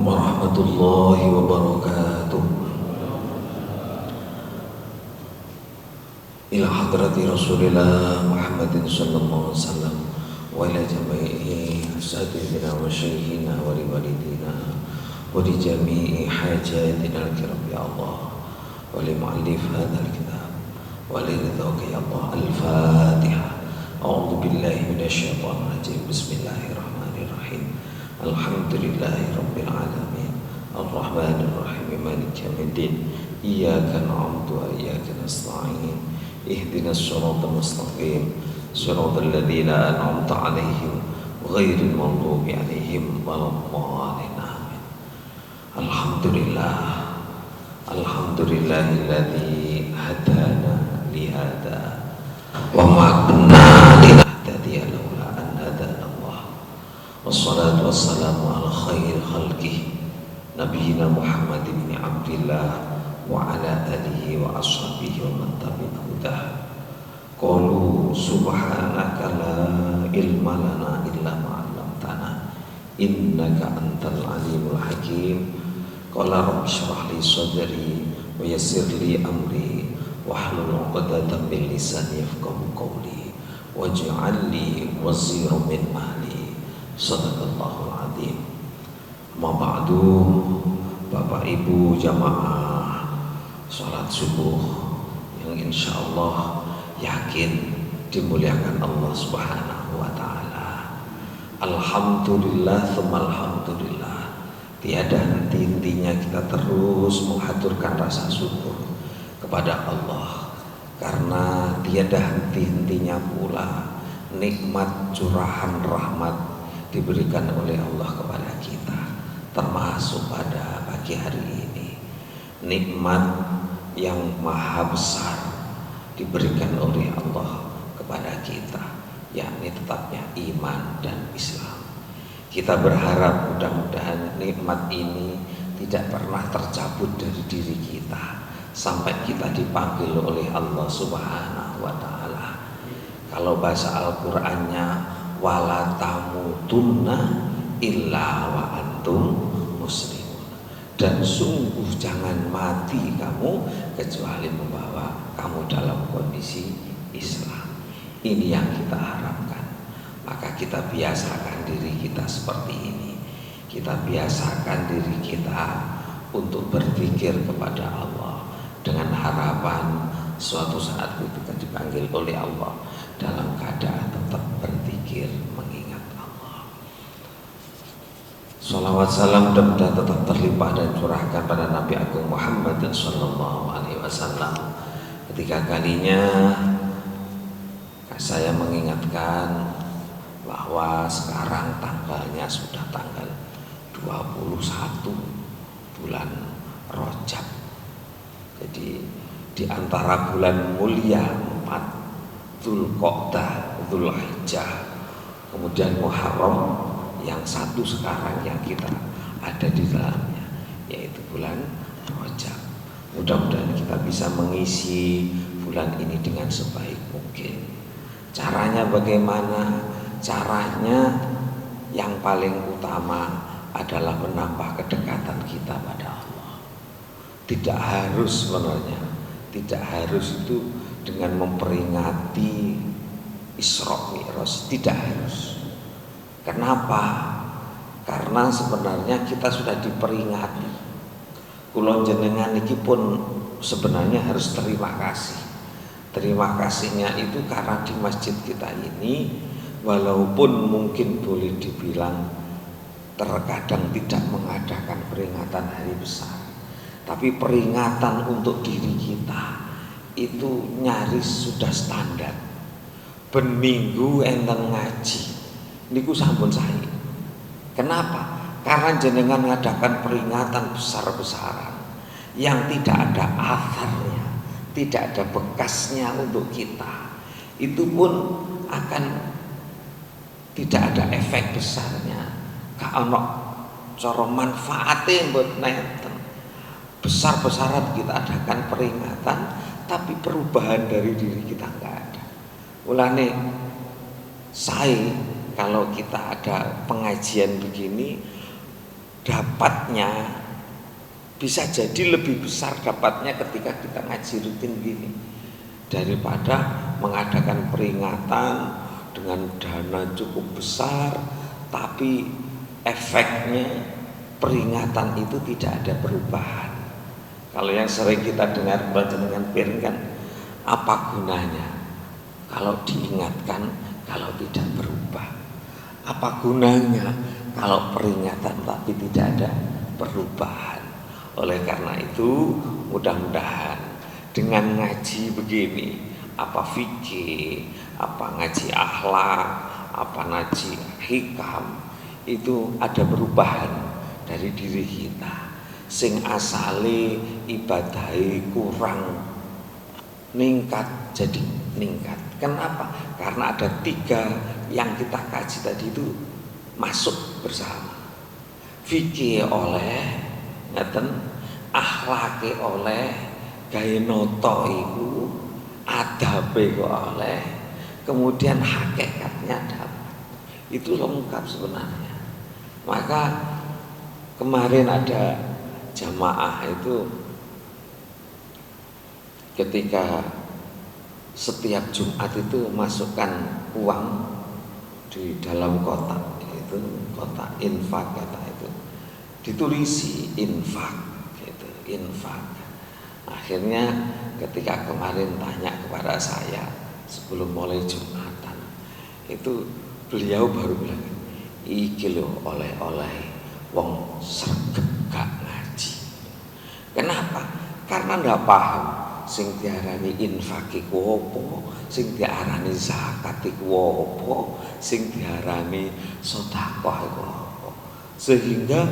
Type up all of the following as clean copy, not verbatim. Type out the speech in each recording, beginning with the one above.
warahmatullahi wabarakatuh. Ila hadrati Rasulillah Muhammadin sallallahu alaihi wasallam wa ila jami'i asatidina wa syaihina wa liwalidina wa li jami'i hajatina al-kiram ya Allah wa li mu'allif hadzal kitab wa li ridhaka ya Allah. Al-Fatiha. A'udzu billahi minasyaitonir rajim. Bismillahirrahmanirrahim. Alhamdulillahi rabbil alamin. Ar-Rahmanir Rahim. Maliki yaumiddin. Iyyaka na'budu wa iyyaka nasta'in. Ihdinas siratal mustaqim. Siratal ladzina an'amta 'alaihim ghairil maghdubi 'alaihim waladdallin. Amin. Alhamdulillah. Alhamdulillahilladzi hadana li hada wa ma kunna linahtadiya laula an hadana Allah. Wassalatu wassalamu ala khairil khalqih nabiyina Muhammad ibn Abdillah wa ala alihi wa ashabihi wa man tabi'ahu hudah. Qalu subhanaka la ilma lana illa ma 'allamtana innaka antal alimul hakim. Qala rabbi shrah li sadri wa yassir li amri wahlul 'uqdatam min lisani yafqahu qawli waj'al li waziran min ahli. Shadaqallahul azim. Ma ba'du. Bapak Ibu jamaah salat subuh yang insyaallah yakin dimuliakan Allah Subhanahu wa taala. Alhamdulillah tsumma alhamdulillah. Tiada henti-hentinya kita terus mengaturkan rasa syukur kepada Allah, karena tiada henti-hentinya pula nikmat curahan rahmat diberikan oleh Allah kepada kita, termasuk pada pagi hari ini. Nikmat yang maha besar diberikan oleh Allah kepada kita, yakni tetapnya iman dan Islam. Kita berharap mudah-mudahan nikmat ini tidak pernah tercabut dari diri kita sampai kita dipanggil oleh Allah Subhanahu wa taala. Kalau bahasa Al-Qur'annya wala tamutunna illa wa antum muslimun. Dan sungguh jangan mati kamu kecuali membawa kamu dalam kondisi Islam. Ini yang kita harapkan. Maka kita biasakan diri kita seperti ini. Kita biasakan diri kita untuk berpikir kepada Allah dengan harapan suatu saat kita dipanggil oleh Allah dalam keadaan tetap berpikir mengingat Allah. Salawat salam mudah-mudahan tetap terlimpah dan curahkan pada Nabi Agung Muhammad sallallahu alaihi wasallam. Ketiga kalinya saya mengingatkan bahwa sekarang tanggalnya sudah tanggal 21 bulan Rajab. Jadi di antara bulan mulia 4 Dzulqa'dah, Dzulhijjah, kemudian Muharram, yang satu sekarang yang kita ada di dalamnya yaitu bulan Rajab. Mudah-mudahan kita bisa mengisi bulan ini dengan sebaik mungkin. Caranya bagaimana? Caranya yang paling utama adalah menambah kedekatan kita pada Allah. Tidak harus sebenarnya, tidak harus itu dengan memperingati Isra Mi'raj, tidak harus. Kenapa? Karena sebenarnya kita sudah diperingati. Kula jenengan iki pun sebenarnya harus terima kasih. Terima kasihnya itu karena di masjid kita ini, walaupun mungkin boleh dibilang terkadang tidak mengadakan peringatan hari besar, tapi peringatan untuk diri kita itu nyaris sudah standar. Ben minggu enten ngaji niku sampun sae. Kenapa? Karena jenengan mengadakan peringatan besar-besaran yang tidak ada atharnya, tidak ada bekasnya untuk kita. Itu pun akan tidak ada efek besarnya. Ono cara manfaate mbok nenten. Besar-besaran kita adakan peringatan, tapi perubahan dari diri kita enggak ada. Mulane kalau kita ada pengajian begini dapatnya bisa jadi lebih besar dapatnya ketika kita ngaji rutin gini daripada mengadakan peringatan dengan dana cukup besar tapi efeknya peringatan itu tidak ada perubahan. Kalau yang sering kita dengar dengan piring kan, apa gunanya kalau diingatkan kalau tidak berubah? Apa gunanya kalau peringatan tapi tidak ada perubahan? Oleh karena itu mudah-mudahan dengan ngaji begini, apa fikih, apa ngaji akhlak, apa ngaji hikam, itu ada perubahan dari diri kita. Sing asale ibadahi kurang ningkat jadi ningkat. Kenapa? Karena ada 3 yang kita kaji tadi itu masuk bersama. Fikih oleh ngeten, akhlake oleh, gawe noto iku, adabe oleh, kemudian hakikatnya dapat. Itu lengkap sebenarnya. Maka kemarin ada jamaah itu ketika setiap Jumat itu masukkan uang di dalam kotak, itu kotak infak kata itu, ditulisi infak gitu, infak. Akhirnya ketika kemarin tanya kepada saya sebelum mulai Jumatan, itu beliau baru bilang, iki lho oleh-oleh wong sregep gak ngaji. Kenapa? Karena ndak paham sing diarani infak iku apa, sing diarani zakat iku apa, sing diarani sedekah iku apa. Sehingga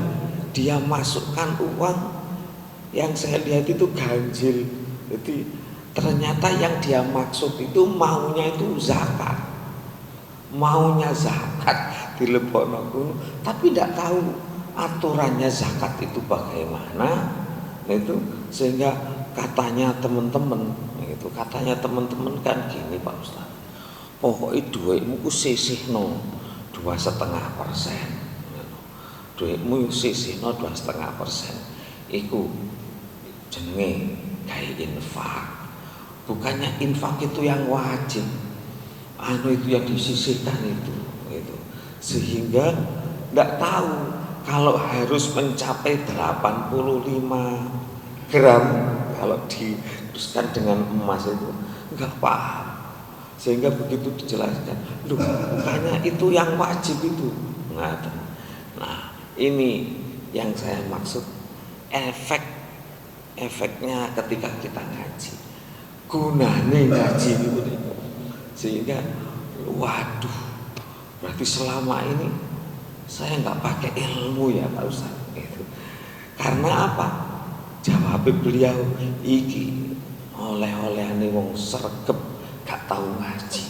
dia masukkan uang yang saya lihat itu ganjil. Jadi ternyata yang dia maksud itu maunya itu zakat. Maunya zakat dilebokno kuno, tapi tidak tahu aturannya zakat itu bagaimana. Itu sehingga katanya teman-teman kan gini Pak Ustaz, pokoknya duitmu ku sisihno 2,5%, duitmu sisihno 2,5%, iku jenenge gawe infak. Bukannya infak itu yang wajib, itu yang disisihkan itu. Sehingga tidak tahu kalau harus mencapai 85 gram kalau diteruskan dengan emas itu enggak paham. Sehingga begitu dijelaskan, loh bukannya itu yang wajib itu. Nah ini yang saya maksud, efeknya ketika kita ngaji, gunane ngaji itu. Sehingga waduh, berarti selama ini saya nggak pakai ilmu ya Pak Ustaz gitu. Karena apa? Jawab beliau, iki oleh-olehane wong sregep gak tahu ngaji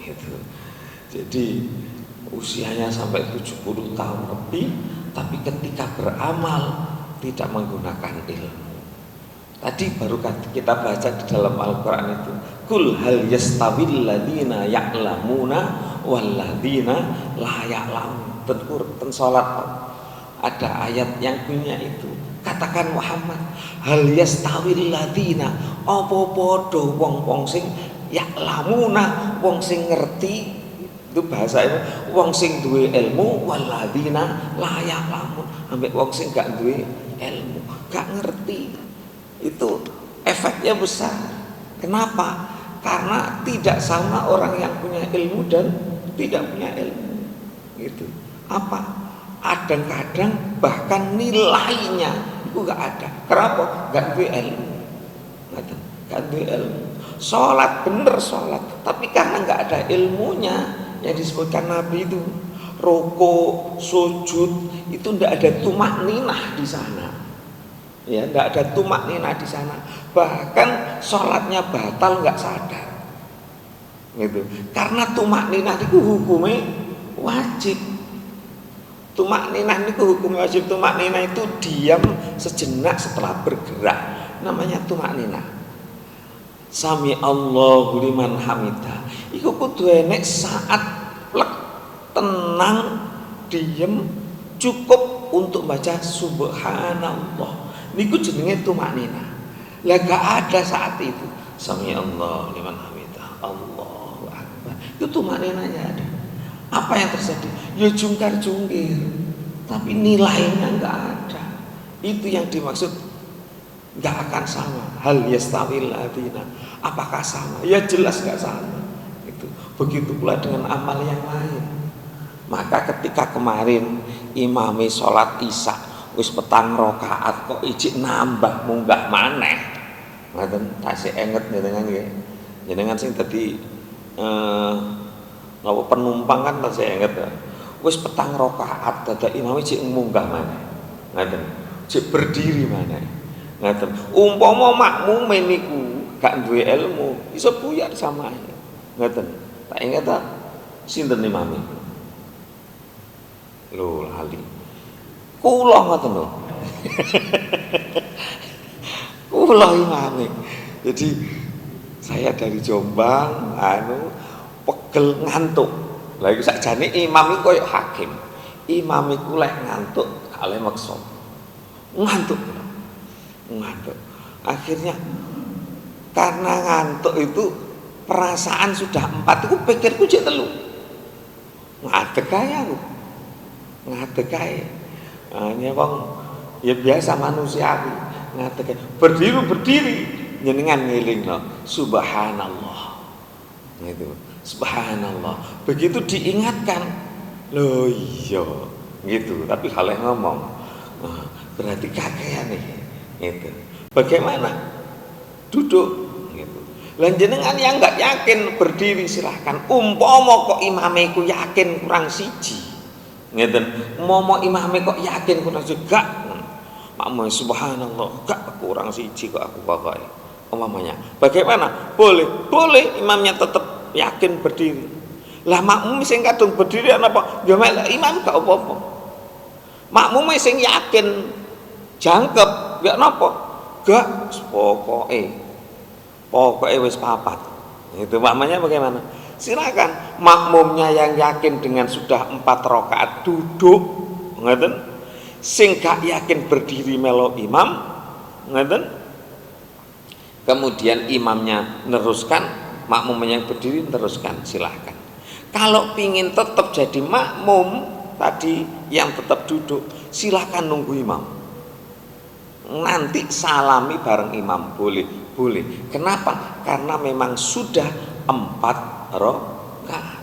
gitu. Jadi usianya sampai 70 tahun lebih, tapi ketika beramal tidak menggunakan ilmu. Tadi baru kita baca di dalam Al-Quran itu, kul hal yastawil ladina ya'lamuna wal ladina la ya'lamun. Ten salat ada ayat yang punya itu. Katakan Muhammad, hal yastawil ladina, apa padha wong-wong sing ya'lamuna, wong sing ngerti, itu bahasa itu, wong sing duwe ilmu, wal ladina la ya'lamun, ambek wong sing gak duwe ilmu, gak ngerti. Itu efeknya besar. Kenapa? Karena tidak sama orang yang punya ilmu dan tidak punya ilmu. Gitu. Apa? Kadang-kadang bahkan nilainya itu gak ada. Kenapa? Gak duwe ilmu. Gak duwe ilmu. Sholat bener sholat, tapi karena gak ada ilmunya yang disebutkan Nabi itu, rukuk, sujud itu ndak ada tumak ninah di sana. Ya, ndak ada tumak ninah di sana. Bahkan sholatnya batal nggak sadar. Gitu. Karena tumak ninah itu hukumnya wajib. Tumak ninah itu hukumnya wajib. Tumak ninah itu diam sejenak setelah bergerak. Namanya tumak ninah. Sami Allahu liman hamidah. Iku kudu enek saat plek, tenang, diem, cukup untuk baca subhanallah niku jenenge tumanina. Lah gak ada saat itu sami Allah liman hamidah, Allahu akbar. Itu tumaninanya ada. Apa yang terjadi? Ya jungkar-jungkir, tapi nilainya enggak ada. Itu yang dimaksud enggak akan sama. Hal yastawil ladina, apakah sama? Ya jelas enggak sama. Itu begitu pula dengan amal yang lain. Maka ketika kemarin imami sholat isya wis petang rakaat kok ijik nambah munggah maneh, ngaten tasih enget jenengan nggih. Jenengan sing dadi napa penumpang kan tasih enget. Wis petang rakaat dadak imam ijik munggah maneh. Ngaten. Ijik berdiri maneh. Ngaten. Umpama makmum niku gak duwe ilmu, iso buyar sama. Ngaten. Tak inget ta sinten imame? Lho lali. Kula ngoten lho. Kula imame. Jadi saya dari Jombang pegel ngantuk. Lah iku sakjane imam iku koyo hakim. Imam iku lek ngantuk gak oleh maksa. Ngantuk. Akhirnya karena ngantuk itu perasaan sudah 4 itu pikirku jek 3. Ngadeg ae aku. Ngadeg ae. Hanya wong ya biasa manusiawi ngadeg berdiri jenengan ngelingno subhanallah. Gitu. Subhanallah. Begitu diingatkan, loh iya gitu, tapi kalau ngomong berarti kakean nih gitu. Bagaimana? Duduk gitu. Lan jenengan yang enggak yakin berdiri silahkan. Umpama kok imame ku yakin kurang siji. Ngeten, momo imame kok yakin kurang juga, makmum subhanallah gak kurang siji kok aku pokoke. Umpamanya, bagaimana? Boleh imamnya tetap yakin berdiri. Lah makmum sing kadung berdiri apa? Ya melek imam gak apa-apa. Makmum sing yakin jangkep, ya napa? Gak pokoke wis papat. Itu makmanya bagaimana? Silakan makmumnya yang yakin dengan sudah 4 rakaat duduk, ngeten. Sing gak yakin berdiri melo imam, ngeten. Kemudian imamnya neruskan, makmumnya yang berdiri teruskan, silahkan. Kalau pingin tetap jadi makmum tadi yang tetap duduk, silahkan nunggu imam. Nanti salami bareng imam boleh. Kenapa? Karena memang sudah 4 rakaat.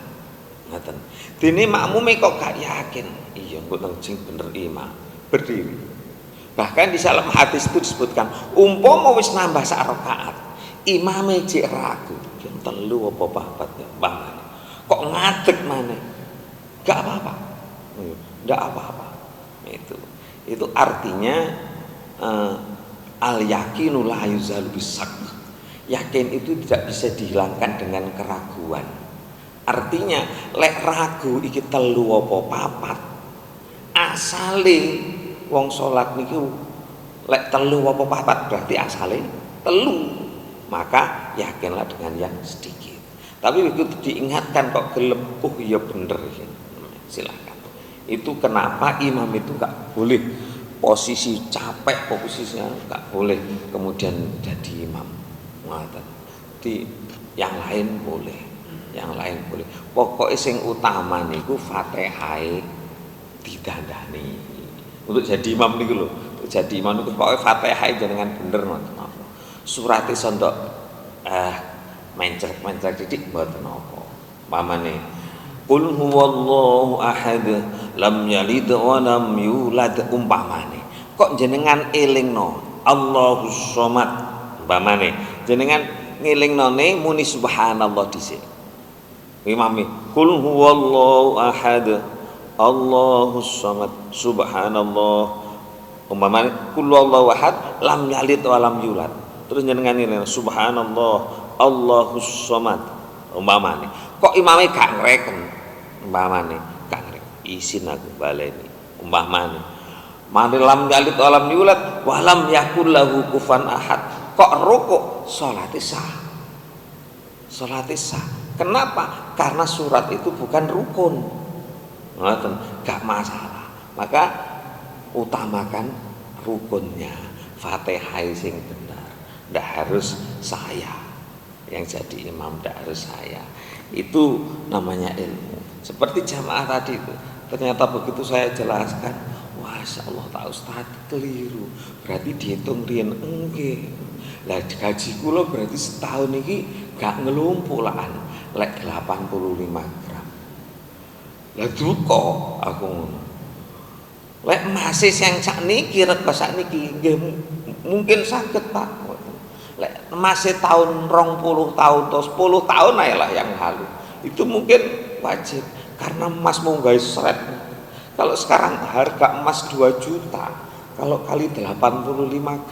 Ngaten. Dene makmume kok gak yakin. Iya mboten sing bener imam. Berdiri. Bahkan di dalam hadis itu disebutkan, umpama wis nambah sak rakaat, imame jek ragu, yang 3 apa 4 ya, bang. Kok ngadeg maneh? Gak apa-apa. Enggak apa-apa. Itu artinya al yakinu la yuzalu bisak. Yakin itu tidak bisa dihilangkan dengan keraguan. Artinya lek ragu iki 3 apa 4, asale wong salat niku lek 3 apa 4 berarti asale 3. Maka yakinlah dengan yang sedikit. Tapi begitu diingatkan kok gelem, oh iya bener ya. Silakan. Itu kenapa imam itu gak boleh posisi capek, posisinya gak boleh kemudian jadi imam. Di yang lain boleh, pokoknya sing utama niku Fatihah didandani untuk jadi imam niku lho. Untuk jadi imam niku pokoknya Fatihah jangan bener nonton apa. Surate sondok mencret didik mboten apa. Pamane qul huwallahu ahad lam yalid wa lam yulad umpamane. Kok jenengan elingno Allahus somad umpamane jenengan ngelingnone muni subhanallah dhisik. Imame qul huwallahu ahad Allahus samad subhanallah umpamane qul huwallahu ahad lam yalid wa lam yulad. Terus jenengan ngene subhanallah Allahus samad umpamane. Kok imame gak ngreken umpamane gak ngreken isin aku baleni umpamane mane lam yalid wa lam yulad wa lam yakul lahu kufuwan ahad. Kok rukuk salate sah. Kenapa? Karena surat itu bukan rukun. Ngoten, gak masalah. Maka utamakan rukunnya, Fatihah sing benar. Ndak harus saya yang jadi imam, ndak harus saya. Itu namanya ilmu. Seperti jamaah tadi itu. Ternyata begitu saya jelaskan, Masya Allah tak Ustaz keliru. Berarti dihitung riyen enggih. Lah gaji kula berarti setahun iki gak ngelumpulan lek 85 gram. Lah duka aku ngono. Lek masih yang sakniki rega sakniki nggih mungkin saged Pak. Lek masih tahun 20 tahun atau 10 tahun ae lah yang lalu. Itu mungkin wajib karena emas mau gawe seret. Kalau sekarang harga emas 2 juta, kalau kali 85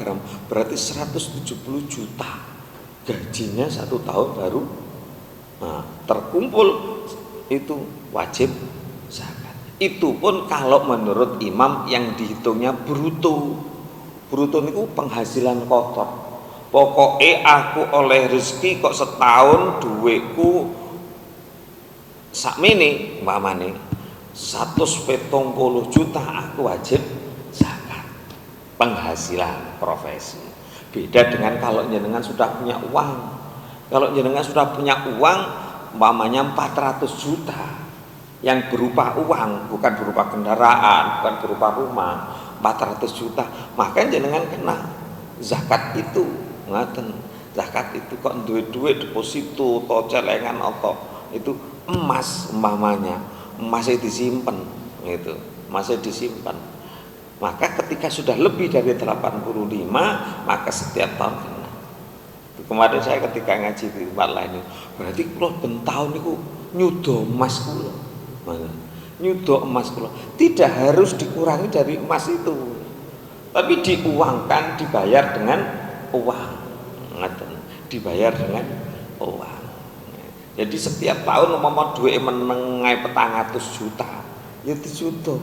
gram berarti 170 juta. Gajinya 1 tahun baru terkumpul itu wajib zakat. Itu pun kalau menurut imam yang dihitungnya bruto. Bruto itu penghasilan kotor. Pokoknya aku oleh rezeki kok setahun duweku sakmene umpamane 170 juta aku wajib zakat penghasilan profesi. Beda dengan kalau jenengan sudah punya uang. Kalau jenengan sudah punya uang umpamanya 400 juta yang berupa uang, bukan berupa kendaraan, bukan berupa rumah, 400 juta, maka jenengan kena zakat itu. Ngaten, zakat itu kok duit-duit deposito atau celengan atau itu emas umpamanya, masih disimpan gitu, masih disimpan. Maka ketika sudah lebih dari 85 maka setiap tahun kena. Kemarin saya ketika ngaji di tempat lain, berarti kalau ben tahun niku nyudo emas kula. Nyudo emas kula tidak harus dikurangi dari emas itu, tapi diuangkan, dibayar dengan uang. Dibayar dengan uang. Jadi setiap tahun umpama duwe menengai 400 juta, ya disudo.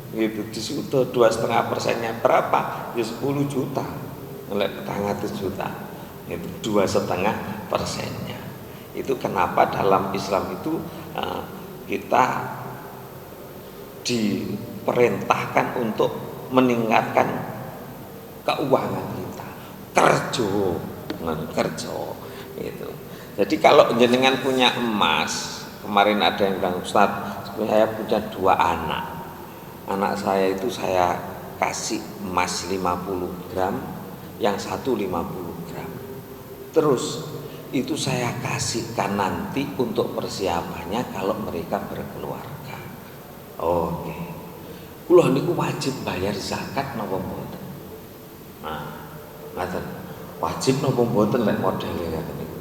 Gitu disudo 2,5%-nya berapa? Ya 10 juta. Oleh 400 juta. Itu 2,5%-nya. Itu kenapa dalam Islam itu kita diperintahkan untuk meningkatkan keuangan kita. Kerja itu. Jadi kalau jenengan punya emas, kemarin ada yang bilang Ustaz, saya punya 2 anak. Anak saya itu saya kasih emas 50 gram, yang satu 50 gram. Terus itu saya kasihkan nanti untuk persiapannya kalau mereka berkeluarga. Oke. Kula niku wajib bayar zakat napa mboten? Nah, ngaten. Wajib napa mboten lek modele ngaten niku.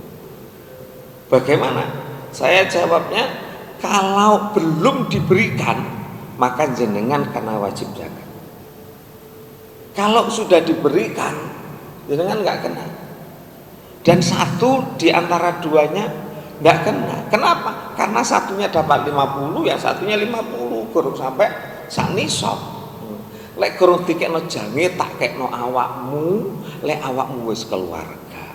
Bagaimana? Saya jawabnya kalau belum diberikan maka jenengan karena wajib zakat. Kalau sudah diberikan jenengan enggak kena. Dan satu di antara duanya enggak kena. Kenapa? Karena satunya dapat 50, ya satunya 50 kurang sampai sak nisab. Lek kurang dikekno jange tak kekno awakmu, lek awakmu wis keluarga.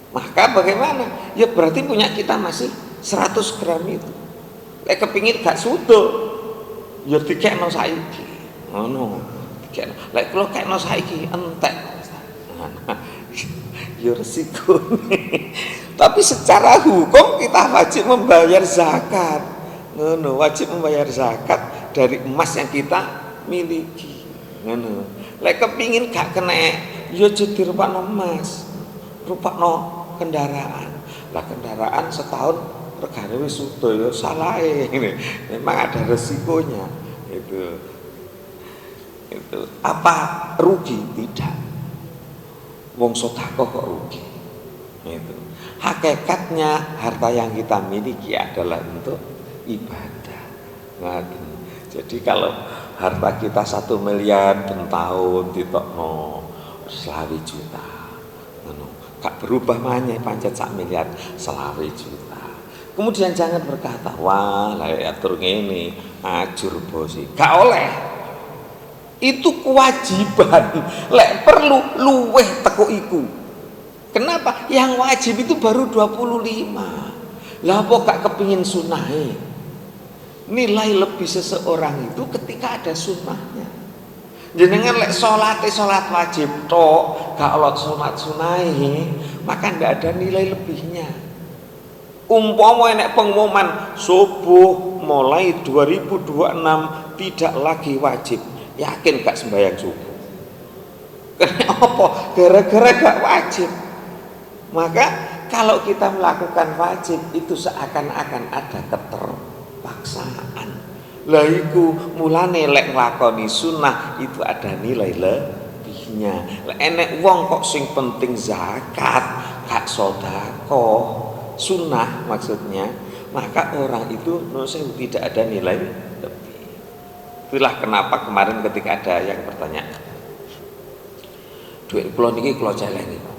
Maka bagaimana? Ya berarti punya kita masih 100 gram itu. Lek kepingin gak sudo, ya dikekno saiki. Ngono. Dikekno. Lek kula kekno saiki entek. Ya resiko. Tapi secara hukum kita wajib membayar zakat. Ngono, wajib membayar zakat dari emas yang kita miliki. Ngono. Lek kepingin gak kena, ya jadi rupakno emas, rupakno kendaraan. Lah kendaraan setahun regane wis sudo ya salahe. Memang ada resikonya. Itu apa rugi? Tidak. Wong sedekah kok rugi. Itu. Hakikatnya harta yang kita miliki adalah untuk ibadah. Nah, jadi kalau harta kita 1 miliar per tahun ditokno 20 juta. Ngono. Gak berubah maneh pancet 1 miliar 20 juta. Kemudian jangan berkata, wah lah atur ngene, ajur bosi. Gak oleh. Itu kewajiban. Lek perlu luweh teko iku. Kenapa? Yang wajib itu baru 25. Lah apa gak kepingin sunahe? Nilai lebih seseorang itu ketika ada sunnahnya. Jenengan lek salat wajib tok, gak olot sunat sunahi, maka ndak ada nilai lebihnya. Umpama enek pengumuman subuh mulai 2026 tidak lagi wajib, yakin gak sembahyang subuh? Kenapa? Gara-gara gak wajib. Maka kalau kita melakukan wajib itu seakan-akan ada keterpaksaan. Lah iku mulane lek nglakoni sunnah itu ada nilai lebihnya. Lek enek wong kok sing penting zakat, gak sedekah, sunnah maksudnya, maka orang itu tidak ada nilai lebih. Itulah kenapa kemarin ketika ada yang bertanya, duit kula niki kula celengi.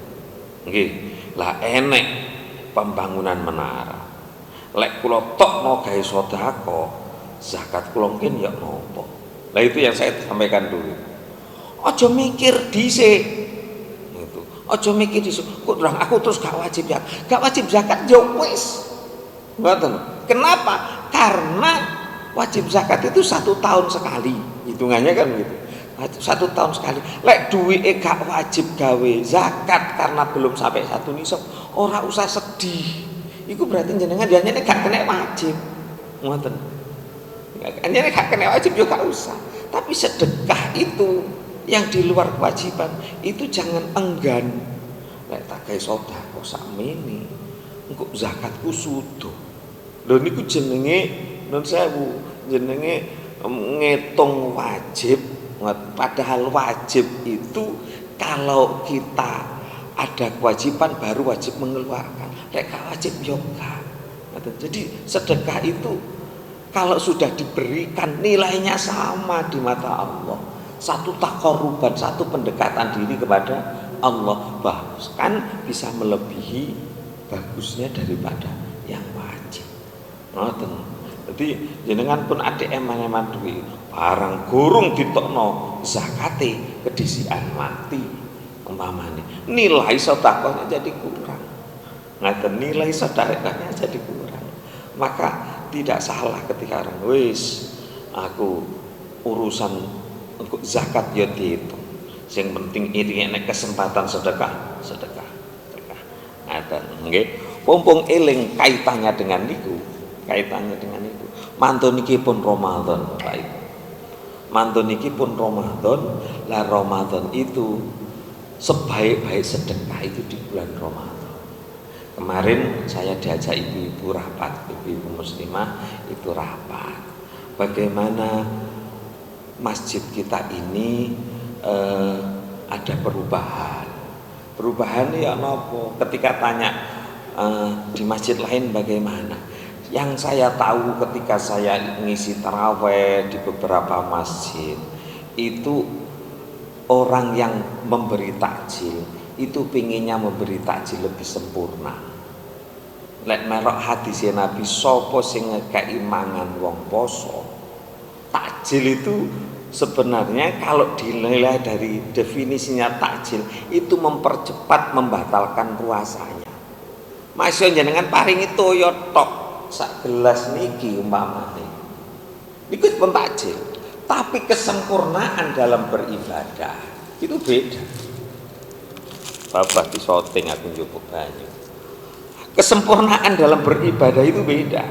Nggih, lah enek pembangunan menara. Lek kula tok mau gawe sedekah, zakat kula mungkin ya nopo. Lah itu yang saya sampaikan dulu. Aja mikir dhisik. Itu. Aja mikir dhisik. Kok durang aku terus gak wajib zakat. Gak wajib zakat ya wis. Ngoten. Kenapa? Karena wajib zakat itu 1 tahun sekali. Hitungannya kan gitu. 1 tahun sekali. Lek duwike gak wajib gawe zakat karena belum sampai 1 nisab, ora usah sedih. Iku berarti jenengan dianyane gak kena wajib. Ngoten. Hanya gak kena wajib juga gak usah. Tapi sedekah itu yang di luar kewajiban itu jangan enggan. Lek tak gawe sedekah sakmene, engko zakatku sudo. Lho niku jenenge nun sewu, jenenge ngitung wajib. Padahal wajib itu kalau kita ada kewajiban baru wajib mengeluarkan. Lek gak wajib yo gak. Jadi sedekah itu kalau sudah diberikan nilainya sama di mata Allah. Satu taqarruban, satu pendekatan diri kepada Allah, bahkan bisa melebihi bagusnya daripada yang wajib. Ngoten. Jadi jenengan pun ada eman-eman duit, barang gurung ditokno zakate kedisian mati umpamane. Nilai sedekahnya jadi kurang. Ngaten nilai sedekahnya jadi kurang. Maka tidak salah ketika orang wis aku urusan untuk zakat ya dihitung. Yang penting ini enek kesempatan sedekah. Ada nggih. Pompong eling kaitannya dengan niku. Mantun niki pun Ramadan, Bapak Ibu. Mantun niki pun Ramadan. Lah Ramadan itu sebaik-baik sedekah itu di bulan Ramadan. Kemarin saya diajak ibu-ibu rapat, ibu-ibu muslimah itu rapat. Bagaimana masjid kita ini ada perubahan. Perubahan ya nopo? Ketika tanya di masjid lain bagaimana? Yang saya tahu ketika saya ngisi taraweh di beberapa masjid itu orang yang memberi takjil itu pinginnya memberi takjil lebih sempurna. Lek merok hadisnya Nabi sapa sing ngekeki mangan wong poso. Takjil itu sebenarnya kalau dinilai dari definisinya takjil itu mempercepat membatalkan puasanya. Masya jenengan paringi toyo tok sak gelas niki umpamane. Niku pun takjil. Tapi kesempurnaan dalam beribadah itu beda. Bapak di shooting aku njupuk banyu. Kesempurnaan dalam beribadah itu beda.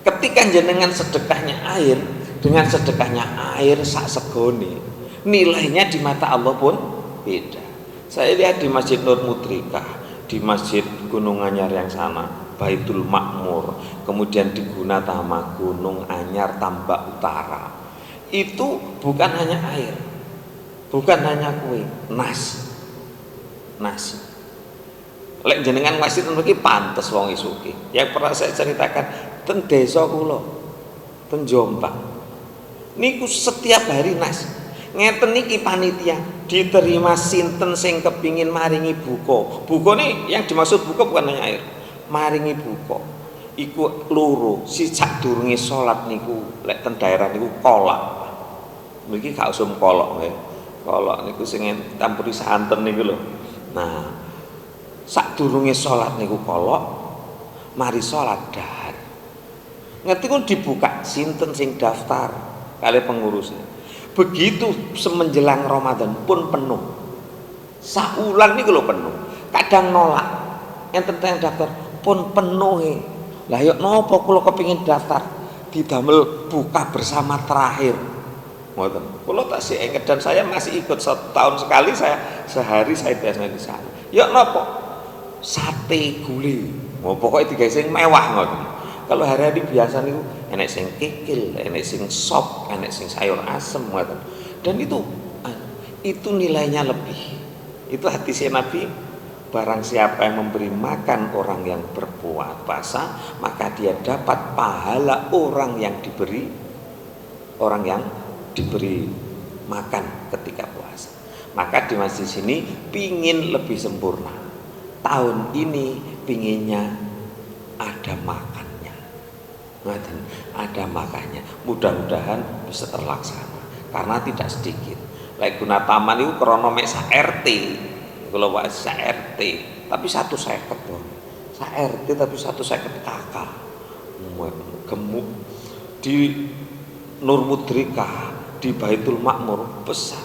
Ketika jenengan sedekahnya air dengan sedekahnya air sak segone, nilainya di mata Allah pun beda. Saya lihat di Masjid Nur Mutrikah, di Masjid Gunung Anyar yang sana, Baitul Makmur, kemudian di Gunatama, Gunung Anyar, Tambak Utara. Itu bukan hanya air, bukan hanya kue, nasi. Lek jenengan masjid mriki pantes wong isuki. Yang pernah saya ceritakan ten desa kula, ten Jombang. Niku setiap hari nasi. Ngeten niki panitia diterima sinten sing kepingin maringi buka. Buka nih yang dimaksud buka bukan hanya air. Maringi buka. Iku loro, sijak durunge salat niku lek ten daerah niku kolak. Mriki gak usum kolok nggih. Kolok niku sing campuri santen niku lho. Nah, sadurunge salat niku kolok, mari salat dahar. Ngerti kun dibuka sinten sing daftar kali pengurusnya. Begitu semenjelang Ramadan pun penuh. Saulan niku lho penuh. Kadang nolak. Enten teng daftar pun penuh. Lah yo napa kula kepengin daftar didamel buka bersama terakhir. Ngoten. Kula tak sik inget dan saya masih ikut 1 tahun sekali saya sehari saya biasanya di sana. Yo napa? Sate gule. Mau pokoknya digawe sing mewah ngoten. Kalau hari-hari biasa niku enek sing kikil, enek sing sop, enek sing sayur asem ngoten. Dan itu nilainya lebih. Itu hadisnya Nabi, barang siapa yang memberi makan orang yang berpuasa, maka dia dapat pahala orang yang diberi makan ketika puasa. Maka di masjid sini pingin lebih sempurna. Tahun ini pinginnya ada makannya, ada makannya. Mudah-mudahan bisa terlaksana karena tidak sedikit. Lek guna taman itu krono mek sak RT, kalau pak sak RT, tapi 150 dong. Sak RT tapi 150 kakak, gemuk di Nur Mudrika di Baitul Makmur besar.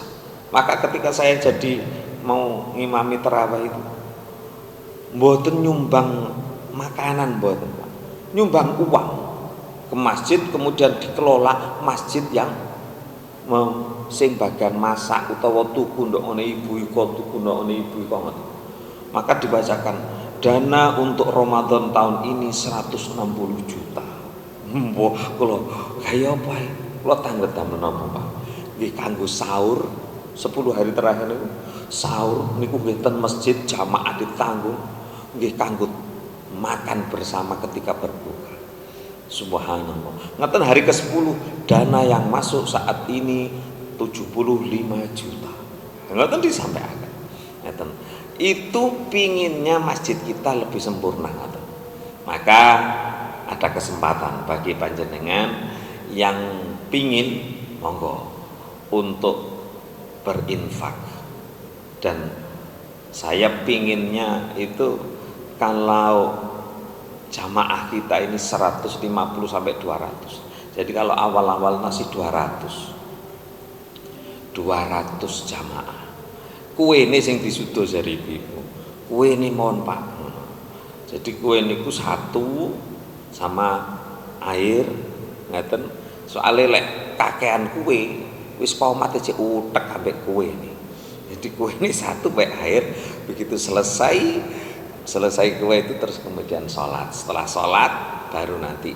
Maka ketika saya jadi mau ngimami tarawih itu, mboten nyumbang makanan, mboten, nyumbang uang ke masjid, kemudian dikelola masjid yang sing bagian masak utawa tuku ndok ngene ibu iko tuku ndok ngene ibu iko. Maka dibacakan dana untuk Ramadan tahun ini 160 juta. Mbok kula kaya apa ae kula tanglet-tanglet napa Pak. Nggih kanggo sahur 10 hari terakhir niku. Sahur niku nggih ten masjid jamaah ditanggung, nggih kanggo makan bersama ketika berbuka. Subhanallah. Ngaten hari ke-10 dana yang masuk saat ini 75 juta. Ngaten disampaikan. Ngaten. Itu pinginnya masjid kita lebih sempurna ngaten. Maka ada kesempatan bagi panjenengan yang pingin monggo untuk berinfak. Dan saya pinginnya itu kalau jamaah kita ini 150 sampai 200. Jadi kalau awal-awal masih 200 jamaah. Kue ini sing disudo dari ibu. Kue ini mohon Pak. Jadi kue niku 1 sama air ngeten. Soale lek kakean kue wis pamat aja utek ambek kue ini. Jadi kue ini 1 baik air. Begitu selesai kue itu terus kemudian sholat. Setelah sholat baru nanti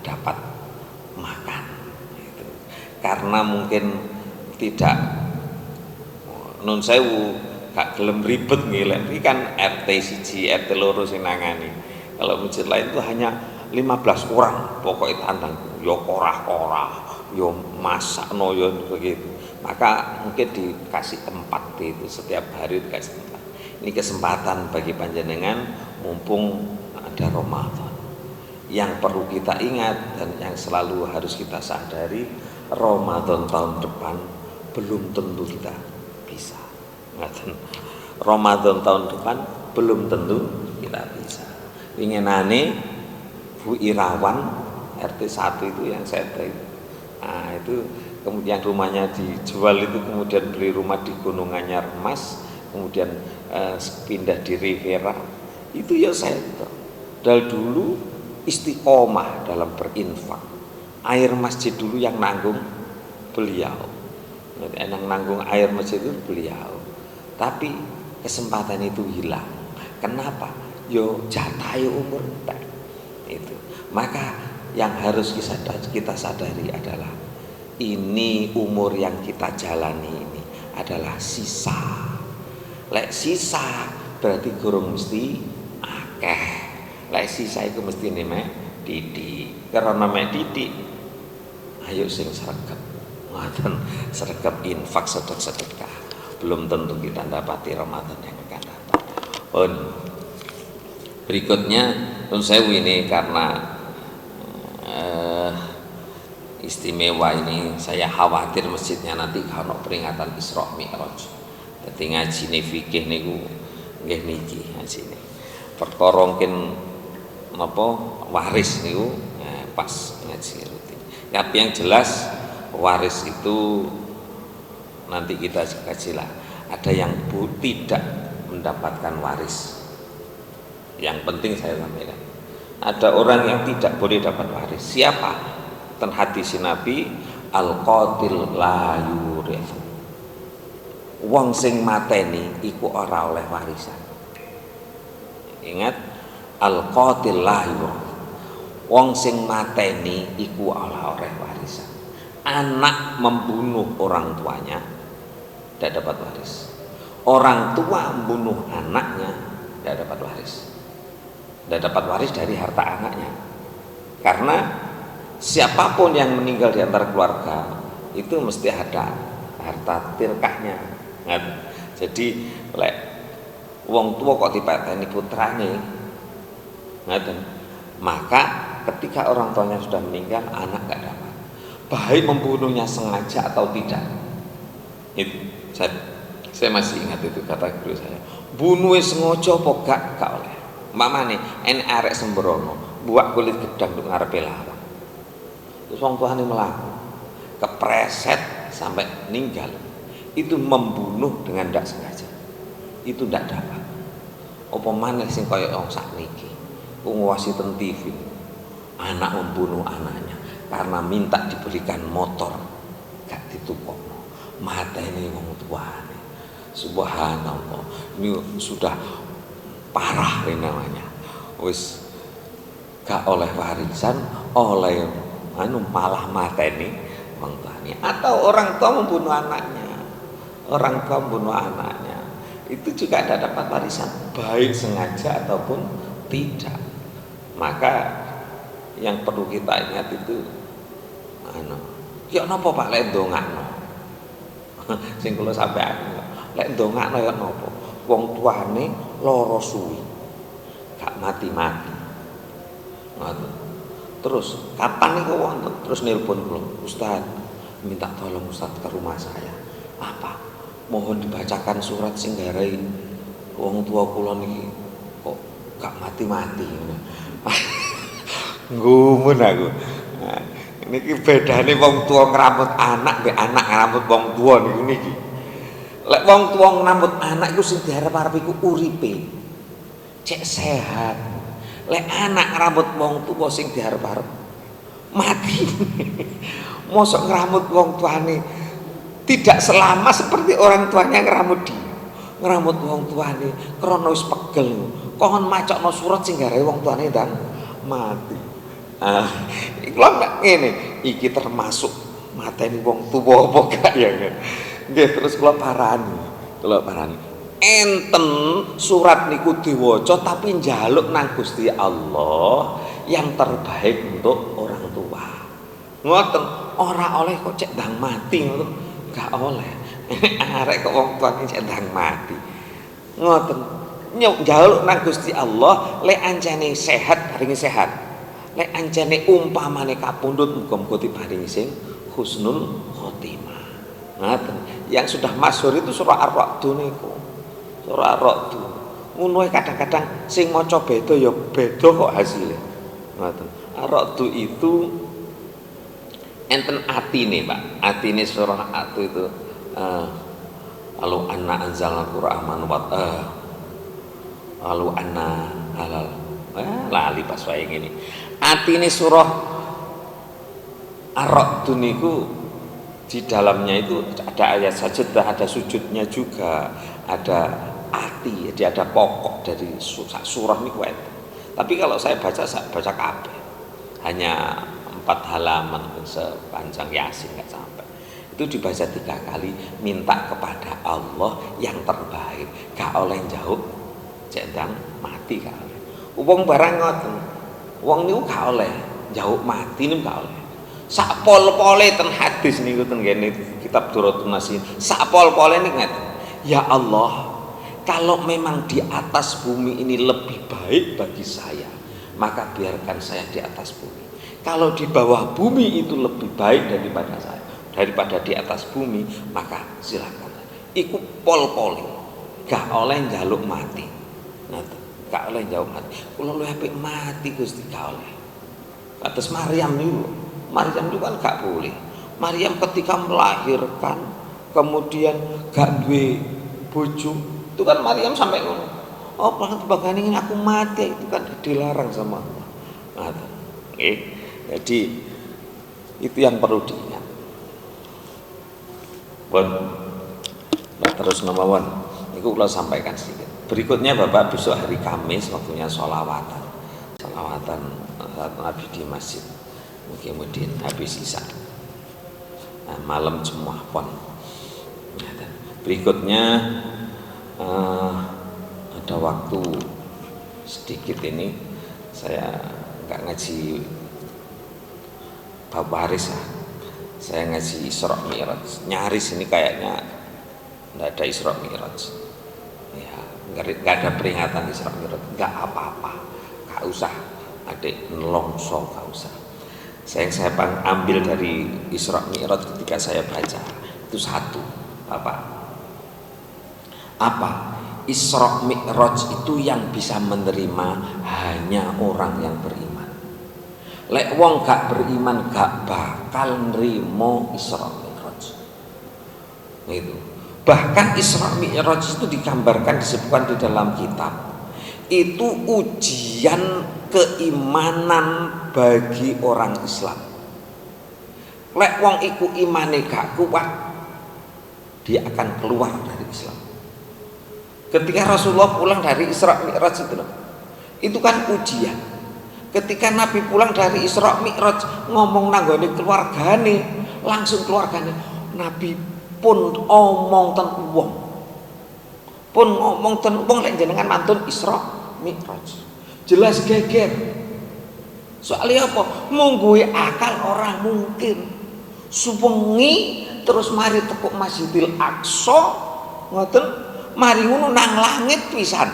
dapat makan gitu. Karena mungkin tidak nun sewu gak gelem ribet ngilek iki kan RT 1 RT 2 sing nangani. Kalau masjid lain itu hanya 15 orang pokoknya tandang yo korah-korah yo masakno yo begitu. Maka mungkin dikasih tempat itu setiap hari dikasih tempat. Ini kesempatan bagi panjenengan mumpung ada Ramadan. Yang perlu kita ingat dan yang selalu harus kita sadari, Ramadan tahun depan belum tentu kita bisa. Ramadan tahun depan belum tentu kita bisa. Inginane Bu Irawan RT 1 itu yang saya tahu. Nah, itu kemudian rumahnya dijual itu, kemudian beli rumah di Gunung Anyar Mas, kemudian pindah di Rivera. Itu ya saya tahu. Dari dulu istiqomah dalam berinfak. Air masjid dulu yang nanggung beliau. Yang nanggung air masjid itu beliau. Tapi kesempatan itu hilang. Kenapa? Yo jatahe umur entek. Itu. Maka yang harus kita sadari adalah ini umur yang kita jalani ini adalah sisa. Lek sisa berarti gurung mesti akeh. Lek sisa itu mesti mek didik. Karena mek didik ayo sing sregep. Ngoten sregep infak sedekah. Belum tentu kita dapati Ramadan yang akan datang. Berikutnya saya ini karena istimewa ini, saya khawatir masjidnya nanti kalau peringatan Isra Mi'raj. Dadi ngajine fikih niku nggih niki ngajine. Perkara mungkin napa waris niku pas ngaji rutin. Tapi yang jelas waris itu nanti kita kajilah. Ada yang tidak mendapatkan waris. Yang penting saya sampaikan, ada orang yang tidak boleh dapat waris. Siapa? Ten hadis Nabi, al-qatil la yurith. Wong sing mateni iku ora oleh warisan. Ingat, al-qatil la yurith. Wong sing mateni iku ora oleh warisan. Anak membunuh orang tuanya tidak dapat waris. Orang tua membunuh anaknya tidak dapat waris. Tidak dapat waris dari harta anaknya. Karena siapapun yang meninggal di antara keluarga itu mesti ada harta tirkahnya. Jadi lek wong tua kok dipateni putrane, maka ketika orang tuanya sudah meninggal, anak gak dapat. Baik membunuhnya sengaja atau tidak. Itu saya masih ingat itu kata guru saya. Bunuhe sengaja apa gak oleh. Mamane arek sembrono, buak kulit gedang untuk ngarepe lawang. Terus wong tuane melaku, kepreset sampai meninggal. Itu membunuh dengan tidak sengaja. Itu tidak dapat. Apa maneh sing kaya wong sakniki. Nguwasi ten TV. Anak membunuh anaknya karena minta diberikan motor, gak ditukokno. Mateni wong tuane. Subhanallah. Ini sudah parah ini namanya. Wis gak oleh warisan, oleh malah mateni wong tuane. Atau orang tua membunuh anaknya. Orang tua membunuh anaknya. Itu juga tidak dapat warisan, baik sengaja ataupun tidak. Maka yang perlu kita ingat itu ya napa Pak lek ndongakno. Sing kula sampeyan lek ndongakno ya napa? Wong tuane lara suwi. Gak mati-mati. Ngoten. Terus kapan niku wonten? Terus nelpon kula, Ustaz, minta tolong Ustaz ke rumah saya. Apa? Mohon dibacakan surat sing garai wong tua kula niki kok gak mati-mati. Ngumun aku. Nah, niki bedane wong tua ngramut anak mbek anak ngramut wong tua niku niki. Lek wong tua ngramut anak iku sing diarep-arep iku uripe. Cek sehat. Lek anak ngramut wong tua sing diarep-arep mati. Mosok ngramut wong tuane tidak selama seperti orang tuanya ngramut dia. Ngramut wong tuane krana wis pegel. Kon macokno surat sing gawe wong tuane ndang mati. Iku lho ngene, iki termasuk mateni wong tuwa apa gak ya. Nggih, terus kula parani. Enten surat niku diwaca tapi njaluk nang Gusti Allah yang terbaik untuk orang tua. Ngoten, ora oleh kok cek ndang mati ngoten. Gak oleh. Arek kok wong tuane cek ndang mati. Ngoten. Njaluk nang Gusti Allah lek ancene sehat paringi sehat. Lek ancene umpamane kapundhut muga-muga diparingi sing husnul khotimah. Ngoten. Yang sudah masyhur itu surah Ar-Ra'd niku. Surah Ar-Ra'd. Ngono kadang-kadang sing maca beda ya beda kok hasilnya. Ngoten. Ar-Ra'd itu enten atine, Pak. Atine surah Ar-Ra'd itu lalu anna anzalna qur'anan wa lalu anna halal. Lali pas wae ngene. Atine surah Ar-Ra'd niku di dalamnya itu ada ayat sajadah, ada sujudnya juga, ada ati, jadi ada pokok dari surah niku. Tapi kalau saya baca kabeh. Hanya 4 halaman sepanjang Yasin nggak sampai. Itu dibaca 3 kali, minta kepada Allah yang terbaik. Gak oleh jauh, cendang mati gak oleh. Wong barang ngoten. Wong niku gak oleh jauh mati niku gak oleh. Sak pol-pole ten hadis niku ten ngene kitab Durratun Nasin. Sak pol-pole niku ngeten. Ya Allah, kalau memang di atas bumi ini lebih baik bagi saya, maka biarkan saya di atas bumi. Kalau di bawah bumi itu lebih baik daripada saya, daripada di atas bumi, maka silakan. Iku pol-pole. Gak oleh njaluk mati. Nah, gak oleh njaluk mati. Kula luwih apik mati Gusti gak oleh. Kados Maryam niku. Maryam itu kan gak boleh. Maryam ketika melahirkan kemudian gak duwe bojo, itu kan Maryam sampai ngomong, oh bahkan ingin aku mati, itu kan dilarang sama Allah. Nah, jadi itu yang perlu diingat. Nah, terus nomor 1 itu kalau sampaikan sedikit. Berikutnya Bapak besok hari Kamis waktunya sholawatan Nabi di masjid, kemudian habis isya. Nah, malam Jumat pon. Berikutnya ada waktu sedikit ini saya nggak ngaji Bapak Haris ya. Saya ngaji Isra Mi'raj. Nyaris ini kayaknya nggak ada Isra Mi'raj. Ya, nggak ada peringatan Isra Mi'raj. Nggak apa-apa, nggak usah. Adik nelongso nggak usah. Saya ambil dari Isra Mi'raj ketika saya baca itu satu apa Isra Mi'raj itu yang bisa menerima hanya orang yang beriman. Lek wong gak beriman gak bakal nrimo Isra Mi'raj. Itu. Bahkan Isra Mi'raj itu digambarkan, disebutkan di dalam kitab. Itu ujian keimanan bagi orang Islam. Lek wong iku imane gak kuat, dia akan keluar dari Islam. Ketika Rasulullah pulang dari Isra Mi'raj itu kan ujian. Ketika Nabi pulang dari Isra Mi'raj ngomong nanggone keluargane, langsung keluargane Nabi pun omong ten wong. Pun ngomong ten wong lek jenengan mantun Isra Mi'raj. Jelas geger. Soalnya apa? Mungguhe akal orang mungkin. Suwengi terus mari tekuk Masjidil Aqsa ngoten, mari ngono nang langit pisan.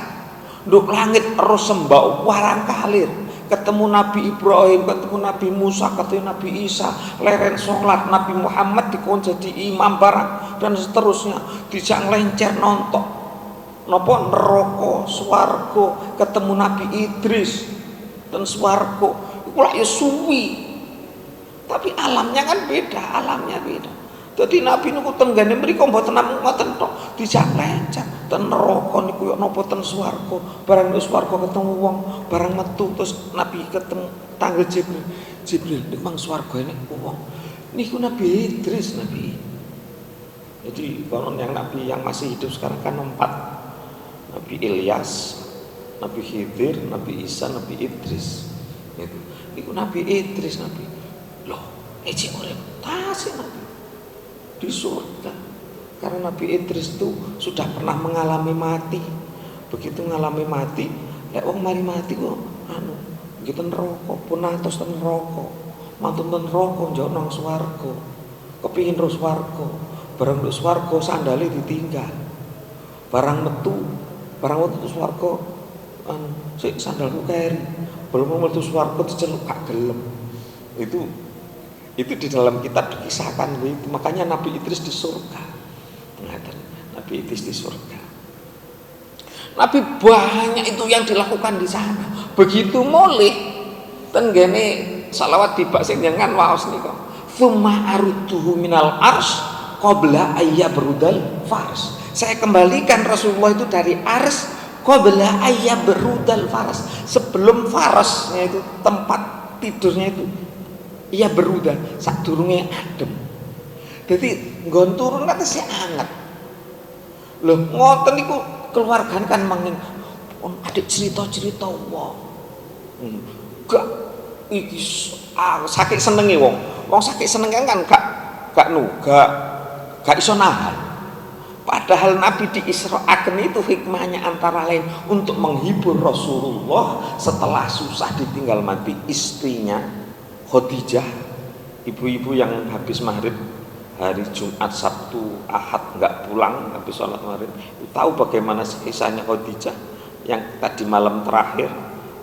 Nduk langit terus sembah warang kalir. Ketemu Nabi Ibrahim, ketemu Nabi Musa, ketemu Nabi Isa, leren sholat Nabi Muhammad dikon jadi imam barang dan seterusnya, dijak lencer nontok napa neraka swarga, ketemu Nabi Idris dan swarga iku lak ya suwi, tapi alamnya kan beda, alamnya beda. Jadi Nabi niku tenggane mriku mboten namung ngoten tok, dijak lencer ten neraka niku yo napa ten swarga, barang wis swarga ketemu wong, barang metu terus Nabi ketemu tangga Jibril niku mang swargane wong. Niku Nabi Idris Nabi. Jadi konon yang Nabi yang masih hidup sekarang kan 4. Nabi Ilyas, Nabi Khidir, Nabi Isa, Nabi Idris. Itu. Niku Nabi Idris Nabi. Loh, ecek urip tasih Nabi di surga. Karena Nabi Idris itu sudah pernah mengalami mati. Begitu mengalami mati, lek wong mari mati kok gitu neraka, pun atos ten neraka. Mantun ten neraka njok nang swarga. Kepingin terus swarga. Barang terus swarga sandale ditinggal. Barang metu swarga sik sandalku keri. Belum metu swarga diceluk gak gelem. Itu di dalam kitab dikisahkan begitu. Makanya Nabi Idris di surga. Nabi Idris di surga. Nabi banyak itu yang dilakukan di sana. Begitu mulih tenggene salawat tiba sing jangan waos nika. Tsumma arudduhu minal ars qabla ayya berudal fars. Saya kembalikan Rasulullah itu dari ars qabla ayya berudal fars. Sebelum farsnya itu tempat tidurnya itu iya berudah sak durunge adem. Jadi nggon turun kan sih anget. Loh ngoten niku keluargan kan mangin adik cerita-cerita wong. Gak iki saking senenge wong. Wong saking senenge kan gak iso nahan. Padahal Nabi diisra'aken itu hikmahnya antara lain untuk menghibur Rasulullah setelah susah ditinggal mati istrinya Khadijah, ibu-ibu yang habis maghrib hari Jumat, Sabtu, Ahad nggak pulang habis sholat maghrib, tahu bagaimana kisahnya Khadijah yang tadi malam terakhir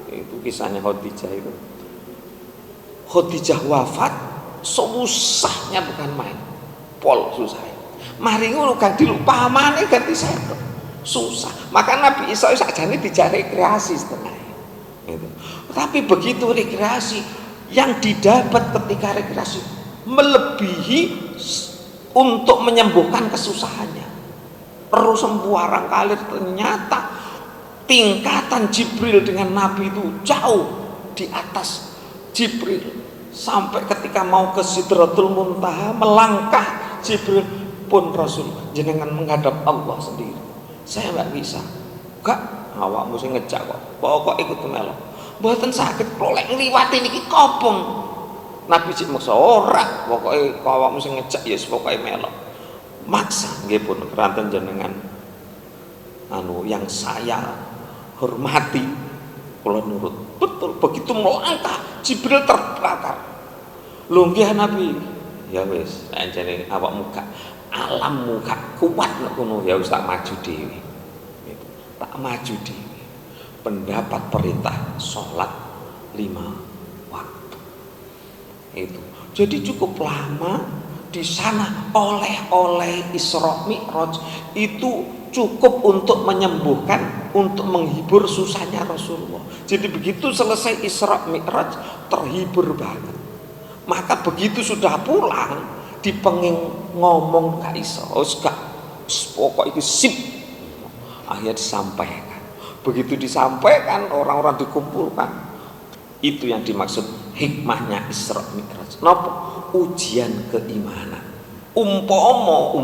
itu kisahnya Khadijah itu. Khadijah wafat susahnya bukan main, pol susah. Mari ngono ganti lupa pamane ganti seket susah. Maka Nabi Isa sakjane dijak rekreasi setengah. Gitu. Tapi begitu rekreasi yang didapat ketika rekreasi melebihi untuk menyembuhkan kesusahannya. Perlu sembuh kali, ternyata tingkatan Jibril dengan Nabi itu jauh di atas Jibril. Sampai ketika mau ke Sidratul Muntaha, melangkah Jibril pun Rasul jenengan menghadap Allah sendiri. Saya nggak bisa. Gak, awakmu sing ngejak kok. Pokok ikut melok. Mboten sakit kolek ngliwati niki kopong. Nabi cik maksa ora, pokoke awakmu sing ngejak ya pokoke melok. Maksa nggih pun keranten jenengan yang saya hormati, kula nurut. Betul, begitu melangkah Jibril terbakar. Lho nggih Nabi. Ya wis, anjene awakmu gak alammu gak kuat nek ngono ya wis tak maju dhewe. Gitu. Tak maju dhewe. Pendapat perintah sholat 5 waktu. Itu. Jadi cukup lama di sana oleh Isra Mi'raj itu cukup untuk menyembuhkan, untuk menghibur susahnya Rasulullah. Jadi begitu selesai Isra Mi'raj terhibur banget. Maka begitu sudah pulang dipenging ngomong gak iso, gak pokok itu sip. Akhirnya disampaikan. Begitu disampaikan orang-orang dikumpulkan. Itu yang dimaksud hikmahnya Isra Mi'raj. Napa? Ujian keimanan. Umpomo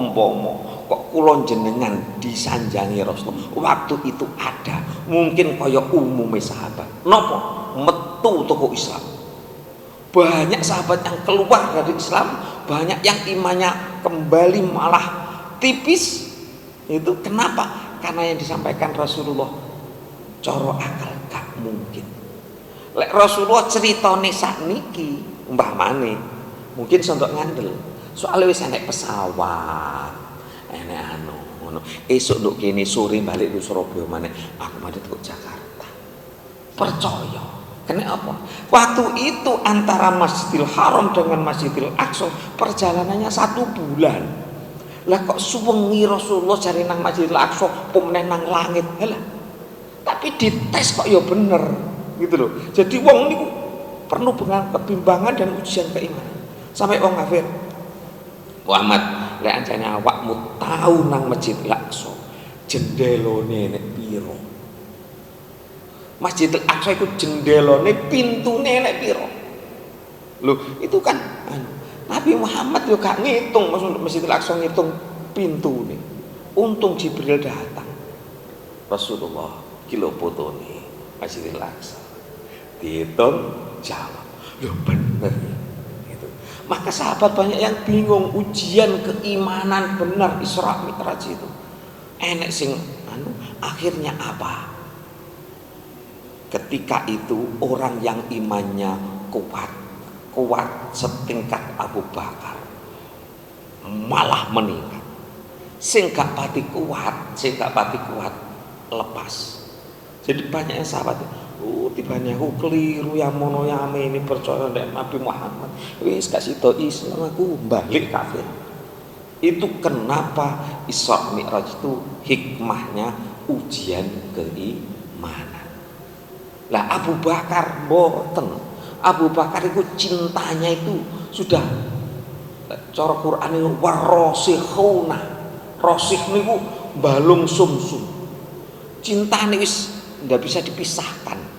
kok kula jenengan disanjangi Rasul waktu itu ada mungkin kaya umume sahabat napa metu toko Islam, banyak sahabat yang keluar dari Islam, banyak yang imannya kembali malah tipis. Itu kenapa? Karena yang disampaikan Rasulullah coro akal gak mungkin. Lek Rasulullah ceritane sakniki mbah mane mungkin sondok ngandel soalnya wis enek pesawat enek ngono. Esuk nduk kene sore balik ke Surabaya maneh, aku mandhet kok Jakarta. Percaya. Kenapa? Waktu itu antara Masjidil Haram dengan Masjidil Aqsa perjalanannya 1 bulan. Lah kok suwengi Rasulullah jare nang Masjidil Aqsa pemeneh nang langit. Halah. Tapi dites kok ya bener gitu loh. Jadi wong niku perlu kebimbangan dan ujian keimanan. Sampai wong kafir Muhammad, lek anjane awakmu tau nang Masjidil Aqsa, jendelone nek piro? Masjidil Aqsa itu jendelone pintune nek piro? Loh, itu kan Nabi Muhammad yo gak ngitung Masjidil Aqsa ngitung pintune. Untung Jibril datang. Rasulullah kilo fotone Masjidil Aqsa. Dihitung jawab. Loh bener. Maka sahabat banyak yang bingung ujian keimanan benar Isra Mi'raj itu. Enek sing akhirnya apa? Ketika itu orang yang imannya kuat setingkat Abu Bakar malah meningkat. Sing gak pati kuat lepas. Jadi banyak yang sahabat tibane aku keliru yang mono yame ini percaya nek Nabi Muhammad wis kasih to Islam aku balik kafir. Itu kenapa Isra Mi'raj itu hikmahnya ujian keimanan. Lah Abu Bakar mboten. Abu Bakar itu cintanya itu sudah cara Quran itu warasikhuna. Rasikh niku balung sumsum. Cintane wis ndak bisa dipisahkan.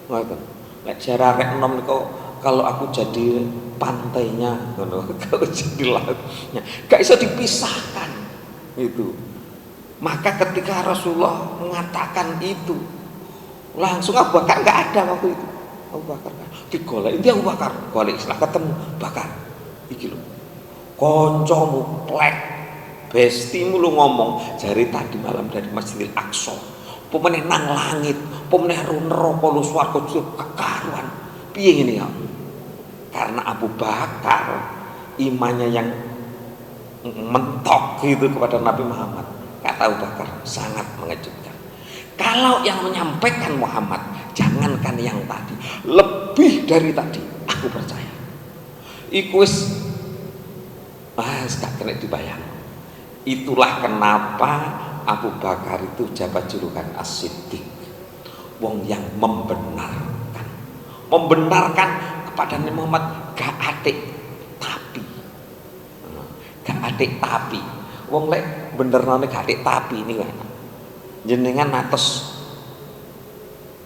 Ngoten. Lek jararek enom niku kalau aku jadi pantainya ngono, kalau jadi lautnya, gak bisa dipisahkan itu. Maka ketika Rasulullah mengatakan itu, langsung Abu Bakar nggak ada waktu itu. Abu Bakar digolek, ini Abu Bakar golek Islam ketemu Bakar. Iki lho. Koncomu plek, bestimu lu ngomong jari tadi malam dari Masjidil Aqsa. Pemeneh nang langit, pemeneh neraka lu swarga kekaruan. Piye ngene ya? Karena Abu Bakar imannya yang mentok gitu kepada Nabi Muhammad. Kata Abu Bakar sangat mengejutkan. Kalau yang menyampaikan Muhammad, jangankan yang tadi, lebih dari tadi, aku percaya. Iku wis gak kena dibayang. Itulah kenapa Abu Bakar itu jabat julukan As-Siddiq, wong yang membenarkan kepada Nabi Muhammad gak atik, tapi gak atik tapi. Wong lek benerane gak atik tapi ini kan. Jenengan atos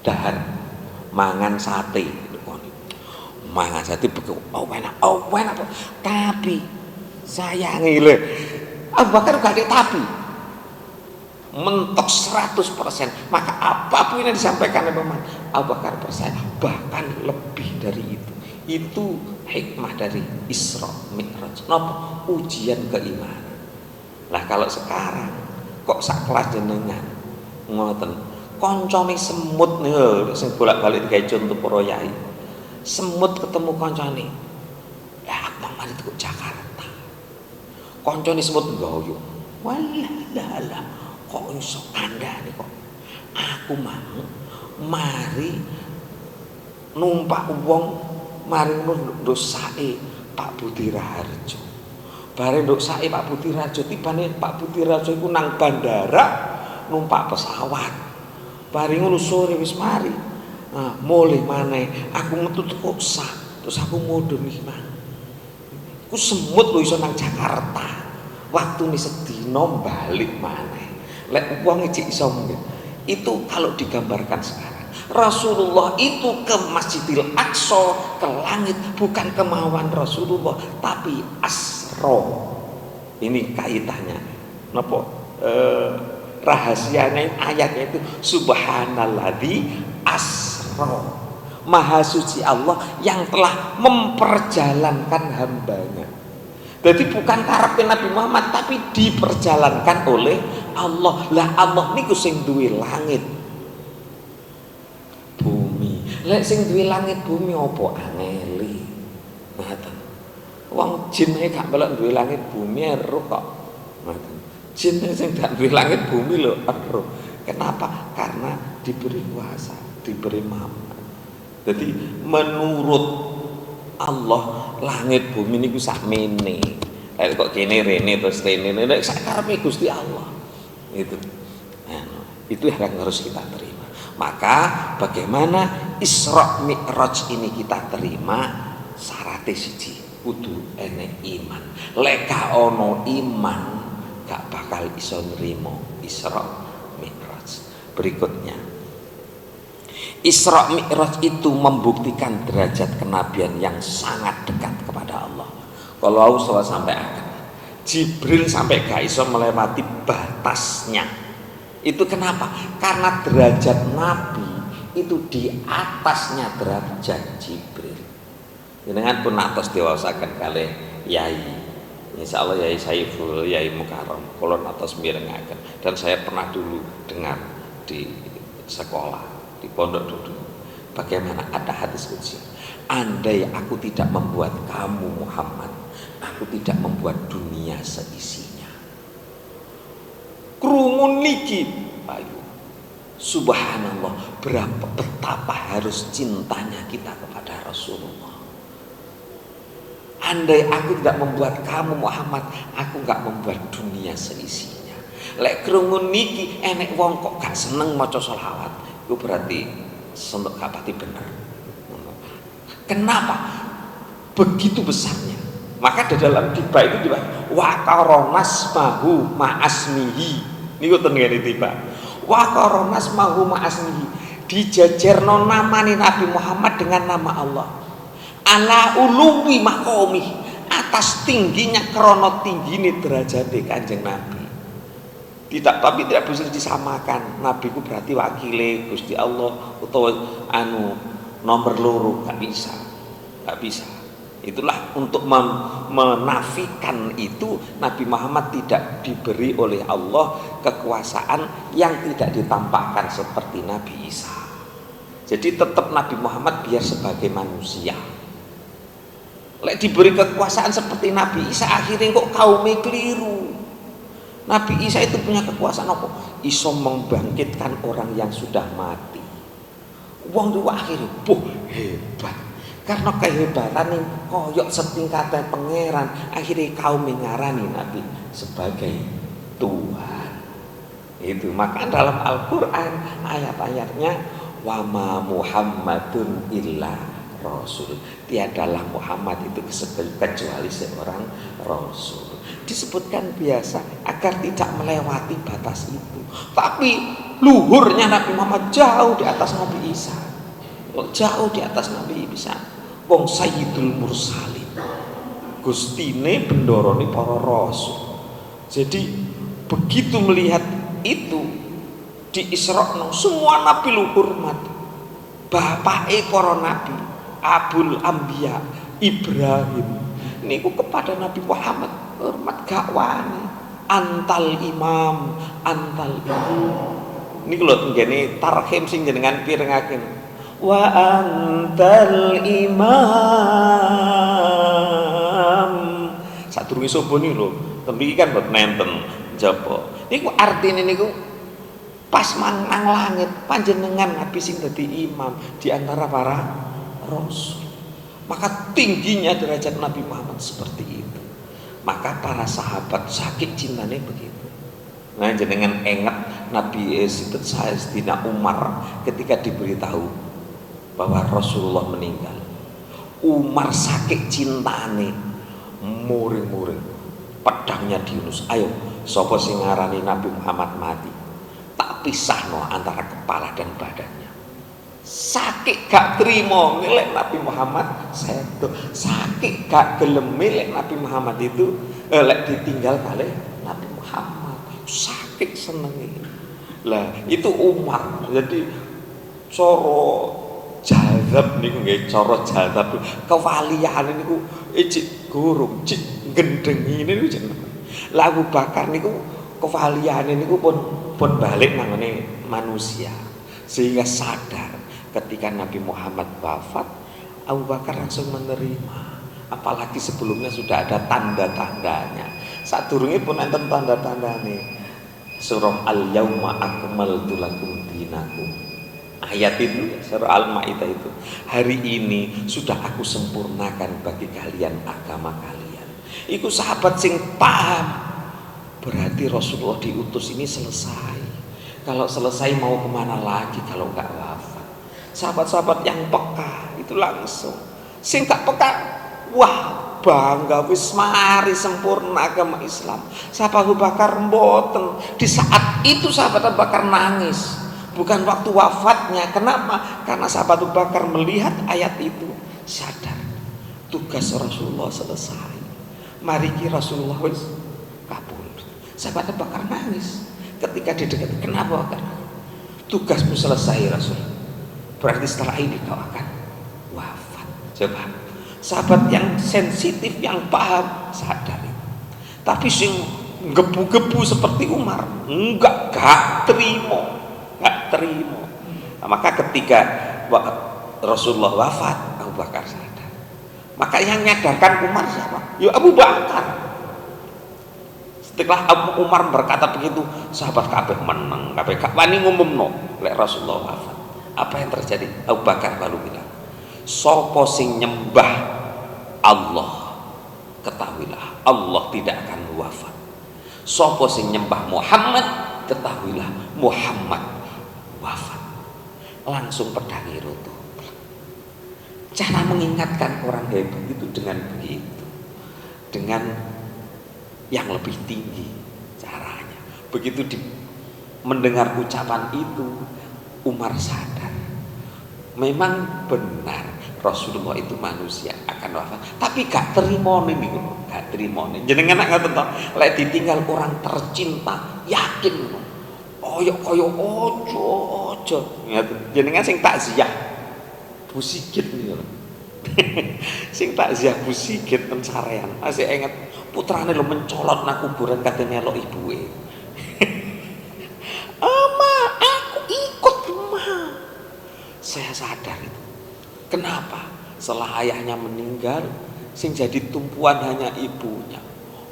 dahan mangan sate. Mangan sate beku. Oh enak. Tapi sayangi lho. Abu Bakar gak atik tapi. Mentok 100%. Maka apapun yang disampaikan oleh Muhammad, Abu Bakar percaya, bahkan lebih dari itu hikmah dari Isra Mi'raj. Napa? Ujian keimanan. Lah kalau sekarang kok sak kelas jenengan ngoten koncone semut niku sing bolak-balik gawe contoh para yai. Semut ketemu koncone. Ya Bang mari ke Jakarta. Koncone semut nggoyo. Walah kok iso kandhane kok. Aku mau mari numpak wong mari ndosake Pak Budi Raharjo. Bare ndosake Pak Budi Raharjo tibane Pak Budi Raharjo iku nang bandara numpak pesawat. Bare ngono sore wis mari. Nah, mulih maneh aku metu teko sak terus aku mudhun iki mang. Ku semut lho iso nang Jakarta. Waktune sedina balik maneh. Lek wong iki iso mungkin. Itu kalau digambarkan sekarang. Rasulullah itu ke Masjidil Aqsa, ke langit, bukan kemauan Rasulullah, tapi asro. Ini kaitannya. Napa? Rahasianya ayatnya itu subhanalladzi asro. Maha suci Allah yang telah memperjalankan hambanya. Jadi bukan karepe Nabi Muhammad tapi diperjalankan oleh Allah. Lah Allah niku sing duwe langit bumi. Lek sing duwe langit bumi apa angeli. Ngoten. Wong jin ae gak melok duwe langit bumi ero kok. Ngoten. Jin sing gak duwe langit bumi lho ero. Kenapa? Karena diberi kuasa, diberi mampu. Jadi menurut Allah langit bumi niku sakmene. Lek kok kene rene terus rene nek sakarepe Gusti Allah. Itu yang harus kita terima. Maka bagaimana Isra Mi'raj ini kita terima? Syaratnya siji kudu enek iman. Lek gak ono iman gak bakal iso nrimo Isra Mi'raj. Berikutnya Isra Mi'raj itu membuktikan derajat kenabian yang sangat dekat kepada Allah. Kalau Allah sampai akan Jibril sampai gak iso melewati batasnya. Itu kenapa? Karena derajat Nabi itu di atasnya derajat Jibril. Jenengan pun atas diwasakan kali Yai. Insya Allah Yai Saiful, Yai Mukarram, kolon atas mirengaken. Dan saya pernah dulu dengar di sekolah. Di pondok dulu bagaimana ada hadis qudsi, andai aku tidak membuat kamu Muhammad, aku tidak membuat dunia seisinya. Krungun niki ayo subhanallah, betapa harus cintanya kita kepada Rasulullah. Andai aku tidak membuat kamu Muhammad, aku gak membuat dunia seisinya. Lek krungun niki enek wong kok gak seneng maca sholawat, itu berarti sentuk gak pati bener. Kenapa? Begitu besarnya. Maka di dalam tiba itu tiba wa karonas mahu ma'asmihi. Niku ten ngene tiba. Wa karonas mahu ma'asmihi. Dijajarno namane Nabi Muhammad dengan nama Allah. Ala uluwi maqamih, atas tingginya krono tinggine derajate Kanjeng Nabi. Tapi tidak bisa disamakan. Nabi ku berarti wakile Gusti Allah utawa nomor loro, gak bisa. Itulah untuk menafikan itu Nabi Muhammad tidak diberi oleh Allah kekuasaan yang tidak ditampakkan seperti Nabi Isa. Jadi tetap Nabi Muhammad biar sebagai manusia. Lek diberi kekuasaan seperti Nabi Isa akhirnya kok kaumnya keliru. Nabi Isa itu punya kekuasaan apa? Iso membangkitkan orang yang sudah mati. Wong dua akhirnya, hebat. Karena kehebatan ini koyok setingkatnya pangeran, akhirnya kaum mengarani Nabi sebagai Tuhan. Itu maka dalam Al-Quran ayat-ayatnya wama Muhammadun illa Rasul. Tiadalah Muhammad itu kecuali seorang Rasul. disebutkan biasa agar tidak melewati batas itu. Tapi luhurnya Nabi Muhammad jauh di atas Nabi Isa, jauh di atas Nabi Isa. Wong Sayyidul Mursalin, Gustine bendorone para rasul. Jadi begitu melihat itu di Isra' semua nabi luhur mati. Bapake para nabi, Abul Anbiya Ibrahim niku kepada Nabi Muhammad hormat gak wani. Antal imam, antal imam. Niku lho tenggene tarhim sing jenengan pirengaken. Wa antal imam. Sadurunge sobo niku lho, temriki kan mboten nenten jaba. Niku artine niku pas nang langit panjenengan Nabi sing dadi imam di antara para rasul. Maka tingginya derajat Nabi Muhammad seperti itu. Maka para sahabat sakit cintanya begitu. Nah jenengan ingat Nabi Sayyidina Umar ketika diberitahu bahwa Rasulullah meninggal. Umar sakit cintane muring-muring pedangnya diunus. Ayo sapa sing ngarani Nabi Muhammad mati, tak pisahno antara kepala dan badannya. Sakit gak terima milik Nabi Muhammad sedo, sakit gak gelem milik Nabi Muhammad itu lek ditinggal kali Nabi Muhammad, sakit seneng. Lah itu Umar. Jadi coro jazab niku nggih, cara jazab kewalian niku ijik gurung cik gendeng ini niku jeneng. Lah Abu Bakar niku kewaliane niku pun balik nang manusia sehingga sadar ketika Nabi Muhammad wafat. Abu Bakar langsung menerima, apalagi sebelumnya sudah ada tanda-tandanya. Sadurunge pun enten tanda-tandane. Surah Al-Yauma Akmaltu Lakum Dinakum. Ayat itu surah Al-Maidah itu. Hari ini sudah aku sempurnakan bagi kalian agama kalian. Iku sahabat sing paham. Berarti Rasulullah diutus ini selesai. Kalau selesai mau kemana lagi kalau enggak wafat? Sahabat-sahabat yang peka itu langsung. Sing gak peka, wah bangga wis mari sempurna agama Islam. Sahabat Abu Bakar mboten. Di saat itu sahabat Abu Bakar nangis. Bukan waktu wafatnya. Kenapa? Karena sahabat Abu Bakar melihat ayat itu sadar tugas Rasulullah selesai. Mari ki Rasulullah wis kabul. Sahabat Abu Bakar nangis ketika didekat. Kenapa? Karena tugasmu selesai Rasul. Berarti setelah ini kau akan wafat. Coba sahabat yang sensitif, yang paham sadar itu. Tapi sing gebu-gebu seperti Umar gak terima. Nah, maka ketika Rasulullah wafat, Abu Bakar sadar. Maka yang nyadarkan Umar siapa? Ya Abu Bakar. Setelah Abu Umar berkata begitu, sahabat kabeh menang, kabeh gak wani ngumumno lek Rasulullah wafat. Apa yang terjadi? Abu Bakar lalu bilang, sopo sing nyembah Allah, ketahuilah Allah tidak akan wafat. Sopo sing nyembah Muhammad, ketahuilah Muhammad wafat. Langsung pedangi runtuh. Cara mengingatkan orang hebat itu dengan begitu, dengan yang lebih tinggi caranya. Begitu mendengar ucapan itu, Umar sadar memang benar Rasulullah itu manusia akan wafat, tapi gak terima nih, gak terima nih. Jenengan nggak tahu, lek ditinggal orang tercinta, yakin ojo jenengan sing takziah Busigit nih sing takziah Busigit pensarean masih ingat putrane lo mencolot nang kuburan kate melok ibuke. Saya sadar itu. Kenapa? Setelah ayahnya meninggal, sing jadi tumpuan hanya ibunya.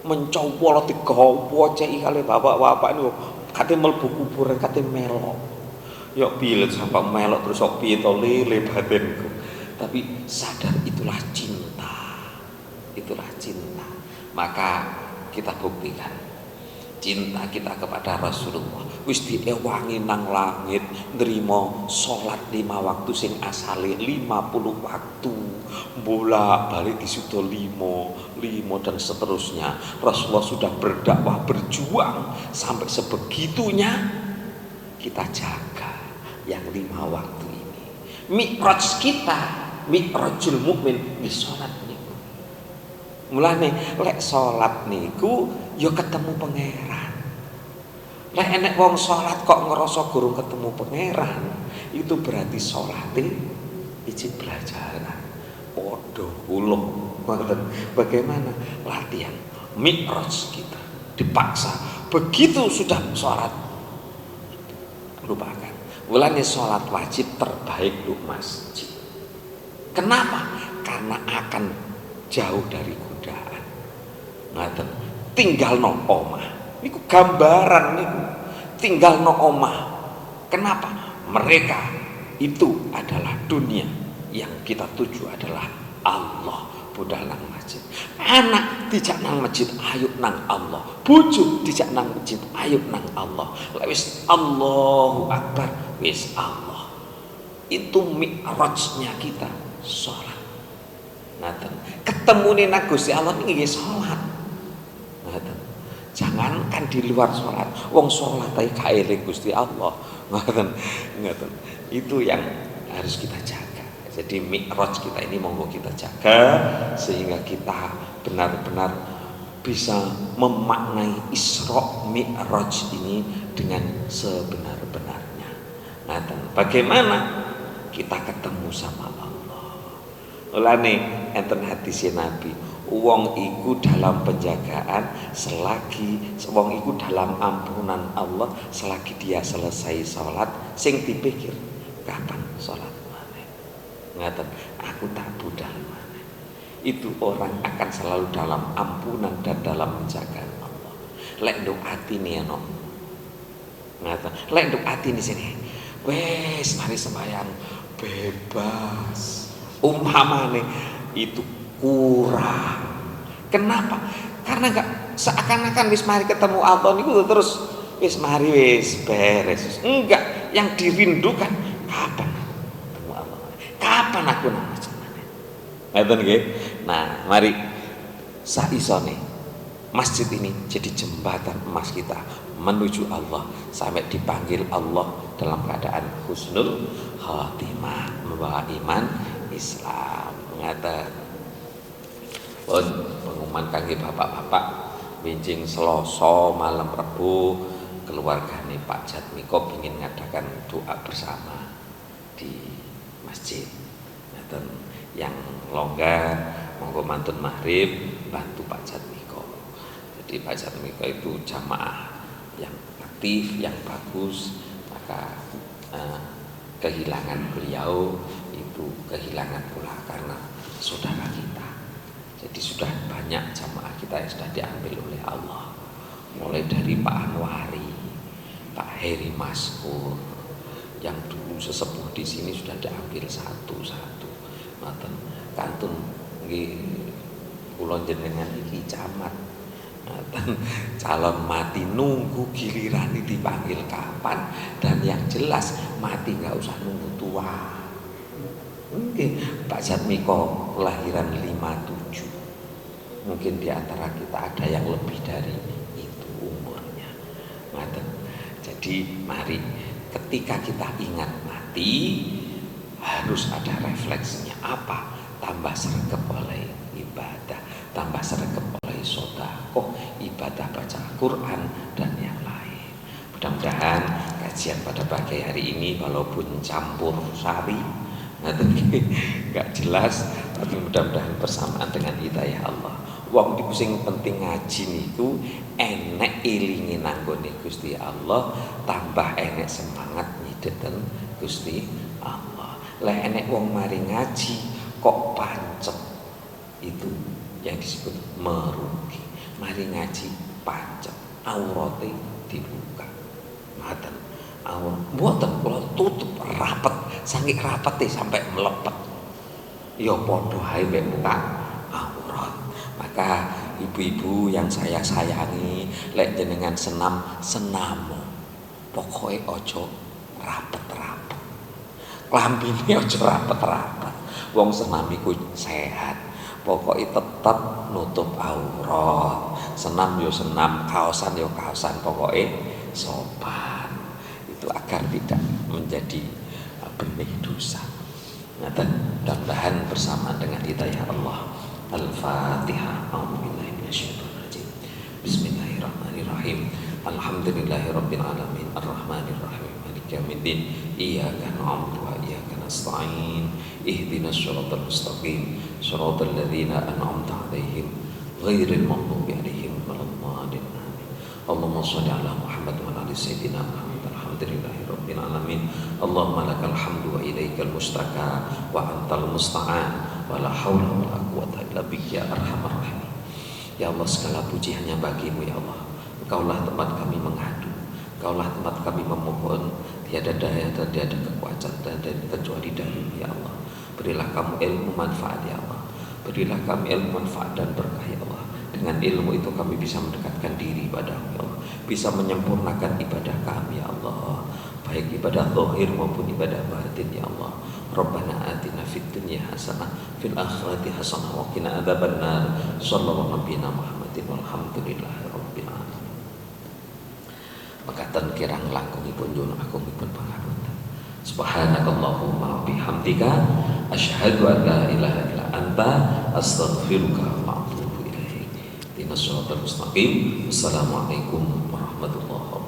Mencopol digawa ceki kali bapak-bapak niku kate mlebu kuburan kate melok. Ya piye sampai melok terus kok piye to lele batinku. Tapi sadar itulah cinta. Itulah cinta. Maka kita buktikan cinta kita kepada Rasulullah wis diewangi nang langit nrimo salat 5 waktu sing asale 50 waktu bolak-balik disudo 5 dan seterusnya. Rasulullah sudah berdakwah berjuang sampai sebegitunya, kita jaga yang 5 waktu ini. Mi'raj kita, mi'rajul mukmin wis salat niku. Mulane lek salat niku ya ketemu pangeran. Lek enek wong salat kok ngerasa gurung ketemu pangeran, itu berarti salate ijin pelajaran. Podo ulung. Bagaimana latihan mi'raj kita dipaksa. Begitu sudah salat lupakan. Mulane salat wajib terbaik lu masjid. Kenapa? Karena akan jauh dari godaan. Ngaten. Tinggalno omah. Niku gambaran niku. Tinggalno omah. Kenapa? Mereka itu adalah dunia, yang kita tuju adalah Allah. Budal nang masjid. Anak dijak nang masjid, ayo nang Allah. Bojo dijak nang masjid, ayo nang Allah. Wis Allahu Akbar, wis Allah. Itu mi'rajnya kita salat. Ngaten. Ketemune nang Gusti Allah niki salat. Ngaten. Jangankan di luar sholat, wong sholat aja kaeling Gusti Allah, ngaten. Itu yang harus kita jaga. Jadi mi'raj kita ini monggo kita jaga sehingga kita benar-benar bisa memaknai Isra Mi'raj ini dengan sebenar-benarnya. Ngaten. Bagaimana kita ketemu sama Allah? Olane enten hadis Nabi, wong iku dalam penjagaan selagi wong iku dalam ampunan Allah selagi dia selesai sholat, sing dipikir kapan sholat maneh. Ngaten, aku tak budal maneh. Itu orang akan selalu dalam ampunan dan dalam penjagaan Allah. Lek nduk atine ono. Ngaten, lek nduk atine sini. Wes mari sembahyang bebas. Umpamane itu kurang. Kenapa? Karena enggak seakan-akan wis mari ketemu Allah niku terus wis mari wis beres. Enggak, yang dirindukan kapan ketemu Allah? Kapan aku nang masjid? Ngeten nggih. Nah, mari saisone masjid ini jadi jembatan emas kita menuju Allah sampai dipanggil Allah dalam keadaan husnul khatimah, membawa iman Islam. Ngaten. Pun pengumuman kangge bapak-bapak winjing Selasa malam Rebo keluargane Pak Jatmiko ingin ngadakan doa bersama di masjid. Ngaten. Yang longgar monggo mantun maghrib bantu Pak Jatmiko. Jadi Pak Jatmiko itu jamaah yang aktif, yang bagus, maka kehilangan beliau itu kehilangan pula karena saudara kita. Jadi sudah banyak jamaah kita yang sudah diambil oleh Allah, mulai dari Pak Anwari, Pak Heri Maskur, yang dulu sesepuh di sini sudah diambil satu-satu. Ngaten, kantun nggih kula jenengan iki camat. Ngaten, calon mati nunggu giliran dipanggil kapan, dan yang jelas mati nggak usah nunggu tua. Mungkin Pak Jatmiko kelahiran 57. Mungkin di antara kita ada yang lebih dari itu umurnya. Ngaten. Jadi mari ketika kita ingat mati harus ada refleksinya. Apa? Tambah sregep oleh ibadah, tambah sregep oleh sedekah, ibadah baca Quran dan yang lain. Mudah-mudahan kajian pada pagi hari ini walaupun campur sari nggak jelas, tapi mudah-mudahan bersamaan dengan hidayah Allah. Wong iku sing penting ngaji niku enek ilinge nanggone Gusti Allah, tambah enek semangat nyideten Gusti Allah. Lah enek wong mari ngaji kok pancet, itu yang disebut merugi. Mari ngaji pancet, aurate dibuka. Ngaten. Aurat mboten kula tutup rapet, saking rapete sampai melepet. Ya padha ae mek buka aurat. Maka ibu-ibu yang saya sayangi, lek jenengan senam senamo. Pokoknya ojo rapet-rapet. Klambine ojo rapet-rapet. Wong senam iku sehat. Pokoknya tetap nutup aurat. Senam yo senam, kaosan yo kaosan, pokoknya sopan. Itu agar tidak menjadi benih dosa. Nah, mudah-mudahan bersama dengan hidayah Allah. Al-Fatihah. A'udzubillahi minasyaitonir rajim. Bismillahirrahmanirrahim. Alhamdulillahirabbil alamin. Arrahmanirrahim. Maliki yaumiddin. Iyyaka na'budu wa iyyaka nasta'in. Ihdinas siratal mustaqim. Siratal ladzina an'amta 'alaihim ghairil maghdubi 'alaihim waladdallin. Allahumma shalli 'ala Muhammad wa 'ala ali sayyidina Muhammad. Alhamdulillahirabbil alamin. Allahumma lakal hamdu wa ilaikal mustaka wa antal musta'an wa la haula wa la quwwata illa bika ya arhamar rahimin. Ya Allah, segala puji hanya bagimu ya Allah. Engkaulah tempat kami mengadu, Engkaulah tempat kami memohon. Tiada daya dan tiada kekuatan dan kecuali darimu ya Allah. Berilah kamu ilmu manfaat ya Allah. Berilah kami ilmu manfaat dan berkah ya Allah. Dengan ilmu itu kami bisa mendekatkan diri padamu ya Allah. Bisa menyempurnakan ibadah kami ya Allah. Baik ibadah zahir maupun ibadah batin ya Allah. Rabbana atina fid dunya hasanah fil akhirati hasanah wa qina adzabannar. Sallallahu nabiyana Muhammadin walhamdulillahirabbil alamin. Mekaten kirang langkungipun nyuwun agungipun pangapunten. Subhanakallahumma bihamdika asyhadu an la ilaha illa anta astaghfiruka wa atubu ilaik. Ihdinas siratal mustaqim. Assalamualaikum warahmatullahi wabarakatuh.